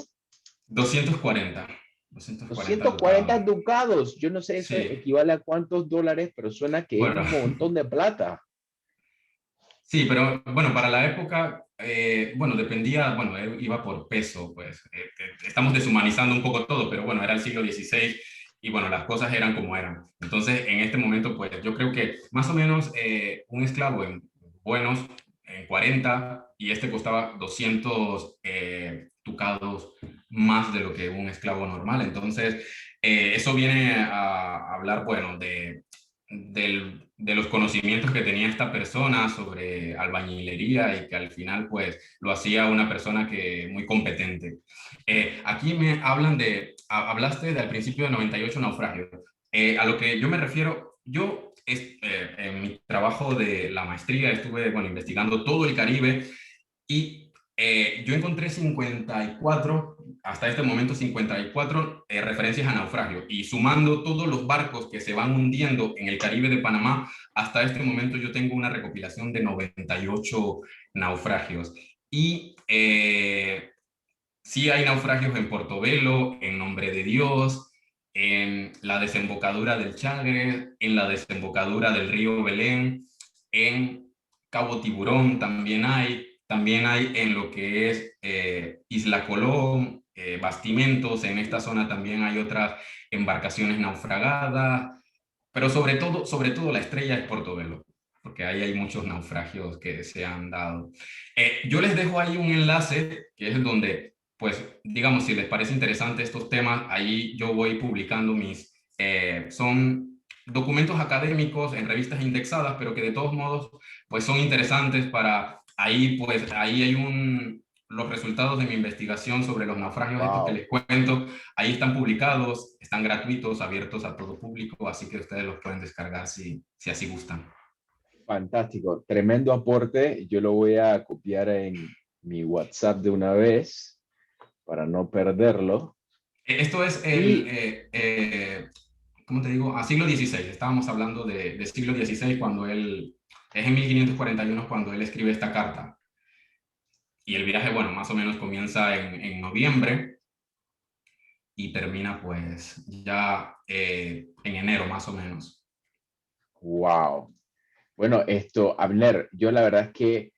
240, 240 240 ducados. ducados. Yo no sé eso Sí, equivale a cuántos dólares, pero suena que es bueno. un montón de plata. Sí, pero bueno, para la época, bueno, dependía, bueno, iba por peso, pues estamos deshumanizando un poco todo, pero bueno, era el siglo XVI y bueno, las cosas eran como eran. Entonces, en este momento, pues yo creo que más o menos un esclavo en buenos, en 40, y este costaba 200 ducados más de lo que un esclavo normal. Entonces, eso viene a hablar, bueno, de los conocimientos que tenía esta persona sobre albañilería y que al final pues lo hacía una persona que muy competente. Aquí me hablan hablaste del principio de 98 naufragios. A lo que yo me refiero, en mi trabajo de la maestría estuve, bueno, investigando todo el Caribe y yo encontré 54 hasta este momento 54 referencias a naufragio, y sumando todos los barcos que se van hundiendo en el Caribe de Panamá, hasta este momento yo tengo una recopilación de 98 naufragios. Y sí hay naufragios en Portobelo, en Nombre de Dios, en la desembocadura del Chagres, en la desembocadura del río Belén, en Cabo Tiburón también hay en lo que es Isla Colón, Bastimentos. En esta zona también hay otras embarcaciones naufragadas, pero sobre todo la estrella es Portobelo, porque ahí hay muchos naufragios que se han dado. Yo les dejo ahí un enlace, que es donde, pues, digamos, si les parece interesante estos temas, ahí yo voy publicando son documentos académicos en revistas indexadas, pero que de todos modos, pues, son interesantes para, ahí, pues, ahí hay los resultados de mi investigación sobre los naufragios estos que les cuento. Ahí están publicados, están gratuitos, abiertos a todo público, así que ustedes los pueden descargar si así gustan. Fantástico, tremendo aporte. Yo lo voy a copiar en mi WhatsApp de una vez para no perderlo. Esto es ¿cómo te digo? A siglo XVI. Estábamos hablando de siglo XVI cuando él, es en 1541 cuando él escribe esta carta. Y el viaje, bueno, más o menos comienza en noviembre y termina pues ya en enero más o menos. Wow. Bueno, Abner, yo la verdad es que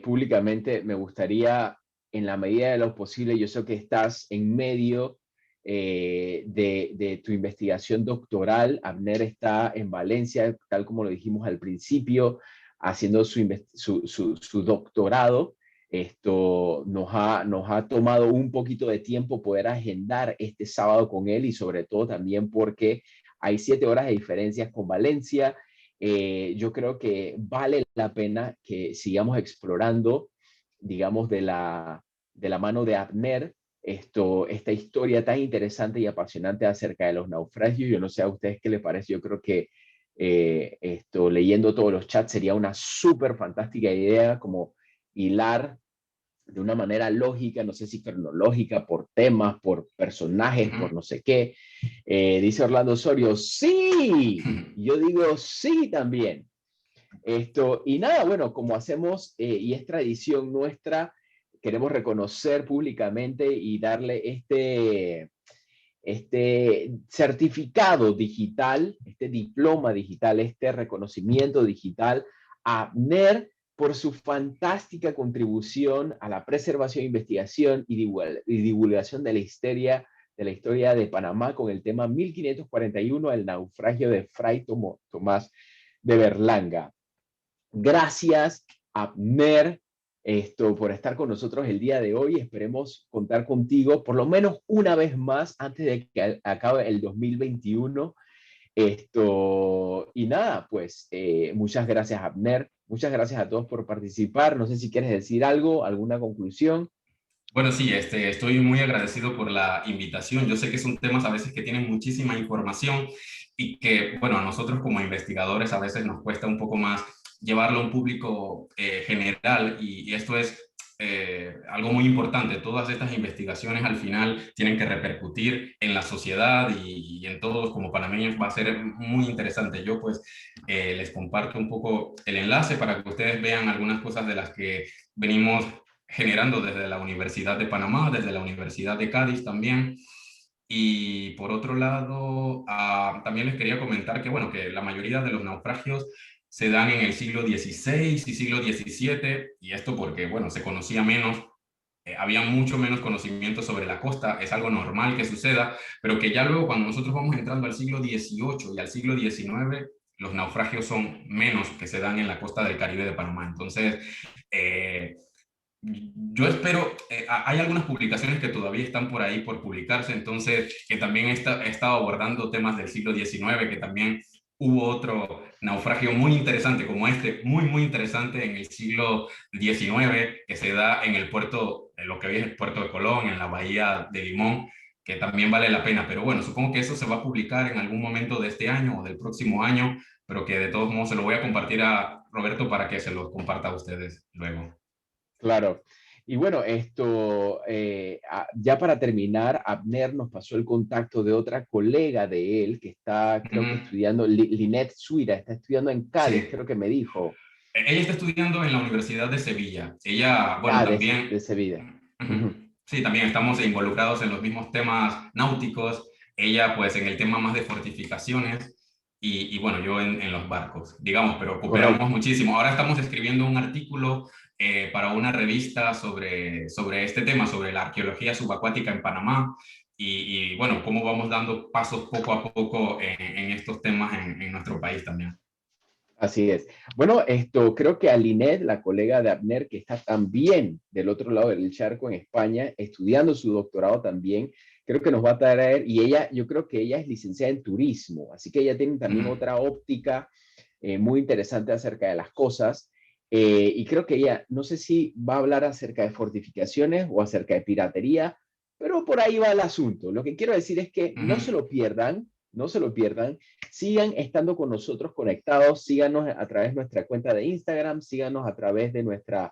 públicamente me gustaría, en la medida de lo posible, yo sé que estás en medio de tu investigación doctoral. Abner está en Valencia, tal como lo dijimos al principio, haciendo su doctorado. Esto nos ha tomado un poquito de tiempo poder agendar este sábado con él, y sobre todo también porque hay 7 horas de diferencias con Valencia. Yo creo que vale la pena que sigamos explorando, digamos, de la mano de Abner, esta historia tan interesante y apasionante acerca de los naufragios. Yo no sé a ustedes qué les parece. Yo creo que leyendo todos los chats sería una súper fantástica idea, como hilar de una manera lógica, no sé si cronológica, por temas, por personajes, por no sé qué. Dice Orlando Osorio, sí, yo digo sí también. Y nada, bueno, como hacemos y es tradición nuestra, queremos reconocer públicamente y darle este certificado digital, este diploma digital, este reconocimiento digital a Abner por su fantástica contribución a la preservación, investigación y divulgación de la historia de Panamá con el tema 1541, el naufragio de Fray Tomás de Berlanga. Gracias, Abner, por estar con nosotros el día de hoy. Esperemos contar contigo por lo menos una vez más antes de que acabe el 2021. Y nada, pues muchas gracias, Abner. Muchas gracias a todos por participar. No sé si quieres decir algo, alguna conclusión. Bueno, sí, estoy muy agradecido por la invitación. Yo sé que son temas a veces que tienen muchísima información y que, bueno, a nosotros como investigadores a veces nos cuesta un poco más llevarlo a un público general, y esto es algo muy importante. Todas estas investigaciones al final tienen que repercutir en la sociedad y en todos como panameños. Va a ser muy interesante. Yo pues les comparto un poco el enlace para que ustedes vean algunas cosas de las que venimos generando desde la Universidad de Panamá, desde la Universidad de Cádiz también. Y por otro lado, también les quería comentar que, bueno, que la mayoría de los naufragios se dan en el siglo XVI y siglo XVII, y esto porque, bueno, se conocía menos, había mucho menos conocimiento sobre la costa. Es algo normal que suceda, pero que ya luego cuando nosotros vamos entrando al siglo XVIII y al siglo XIX, los naufragios son menos que se dan en la costa del Caribe de Panamá. Entonces, yo espero, hay algunas publicaciones que todavía están por ahí por publicarse, entonces, que también he estado abordando temas del siglo XIX, que también hubo otro naufragio muy interesante como este, muy, muy interesante en el siglo XIX, que se da en el puerto, en lo que hoy es el puerto de Colón, en la bahía de Limón, que también vale la pena. Pero bueno, supongo que eso se va a publicar en algún momento de este año o del próximo año, pero que de todos modos se lo voy a compartir a Roberto para que se lo comparta a ustedes luego. Claro. Y bueno, ya para terminar, Abner nos pasó el contacto de otra colega de él que está, creo que estudiando, Linet Suira, está estudiando en Cádiz, Sí. creo que me dijo. Ella está estudiando en la Universidad de Sevilla. Ella, bueno, De también, Sevilla. ujú, sí, también estamos involucrados en los mismos temas náuticos. Ella, pues, en el tema más de fortificaciones y bueno, yo en los barcos, digamos, pero cooperamos Correcto. muchísimo. Ahora estamos escribiendo un artículo para una revista sobre este tema, sobre la arqueología subacuática en Panamá. Y bueno, cómo vamos dando pasos poco a poco en estos temas en nuestro país también. Así es. Bueno, creo que a Linet, la colega de Abner, que está también del otro lado del charco en España, estudiando su doctorado también, creo que nos va a traer, y ella, yo creo que ella es licenciada en turismo, así que ella tiene también otra óptica muy interesante acerca de las cosas. Y creo que ella, no sé si va a hablar acerca de fortificaciones o acerca de piratería, pero por ahí va el asunto. Lo que quiero decir es que no se lo pierdan, no se lo pierdan. Sigan estando con nosotros conectados, síganos a través de nuestra cuenta de Instagram, síganos a través de nuestro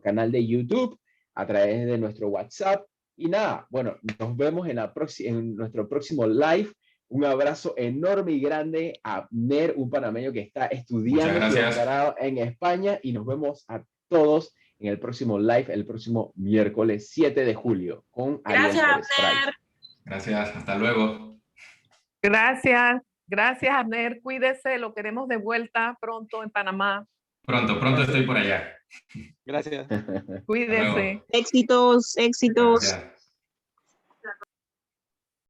canal de YouTube, a través de nuestro WhatsApp. Y nada, bueno, nos vemos en nuestro próximo live. Un abrazo enorme y grande a Abner, un panameño que está Muchas estudiando su gracias. doctorado en España, y nos vemos a todos en el próximo live, el próximo miércoles 7 de julio con Ariel Gracias, Pérez Fray. Abner. Gracias, hasta luego. Gracias, gracias, Abner. Cuídese, lo queremos de vuelta pronto en Panamá. Pronto estoy por allá. Gracias. Cuídese. Éxitos, éxitos. Gracias.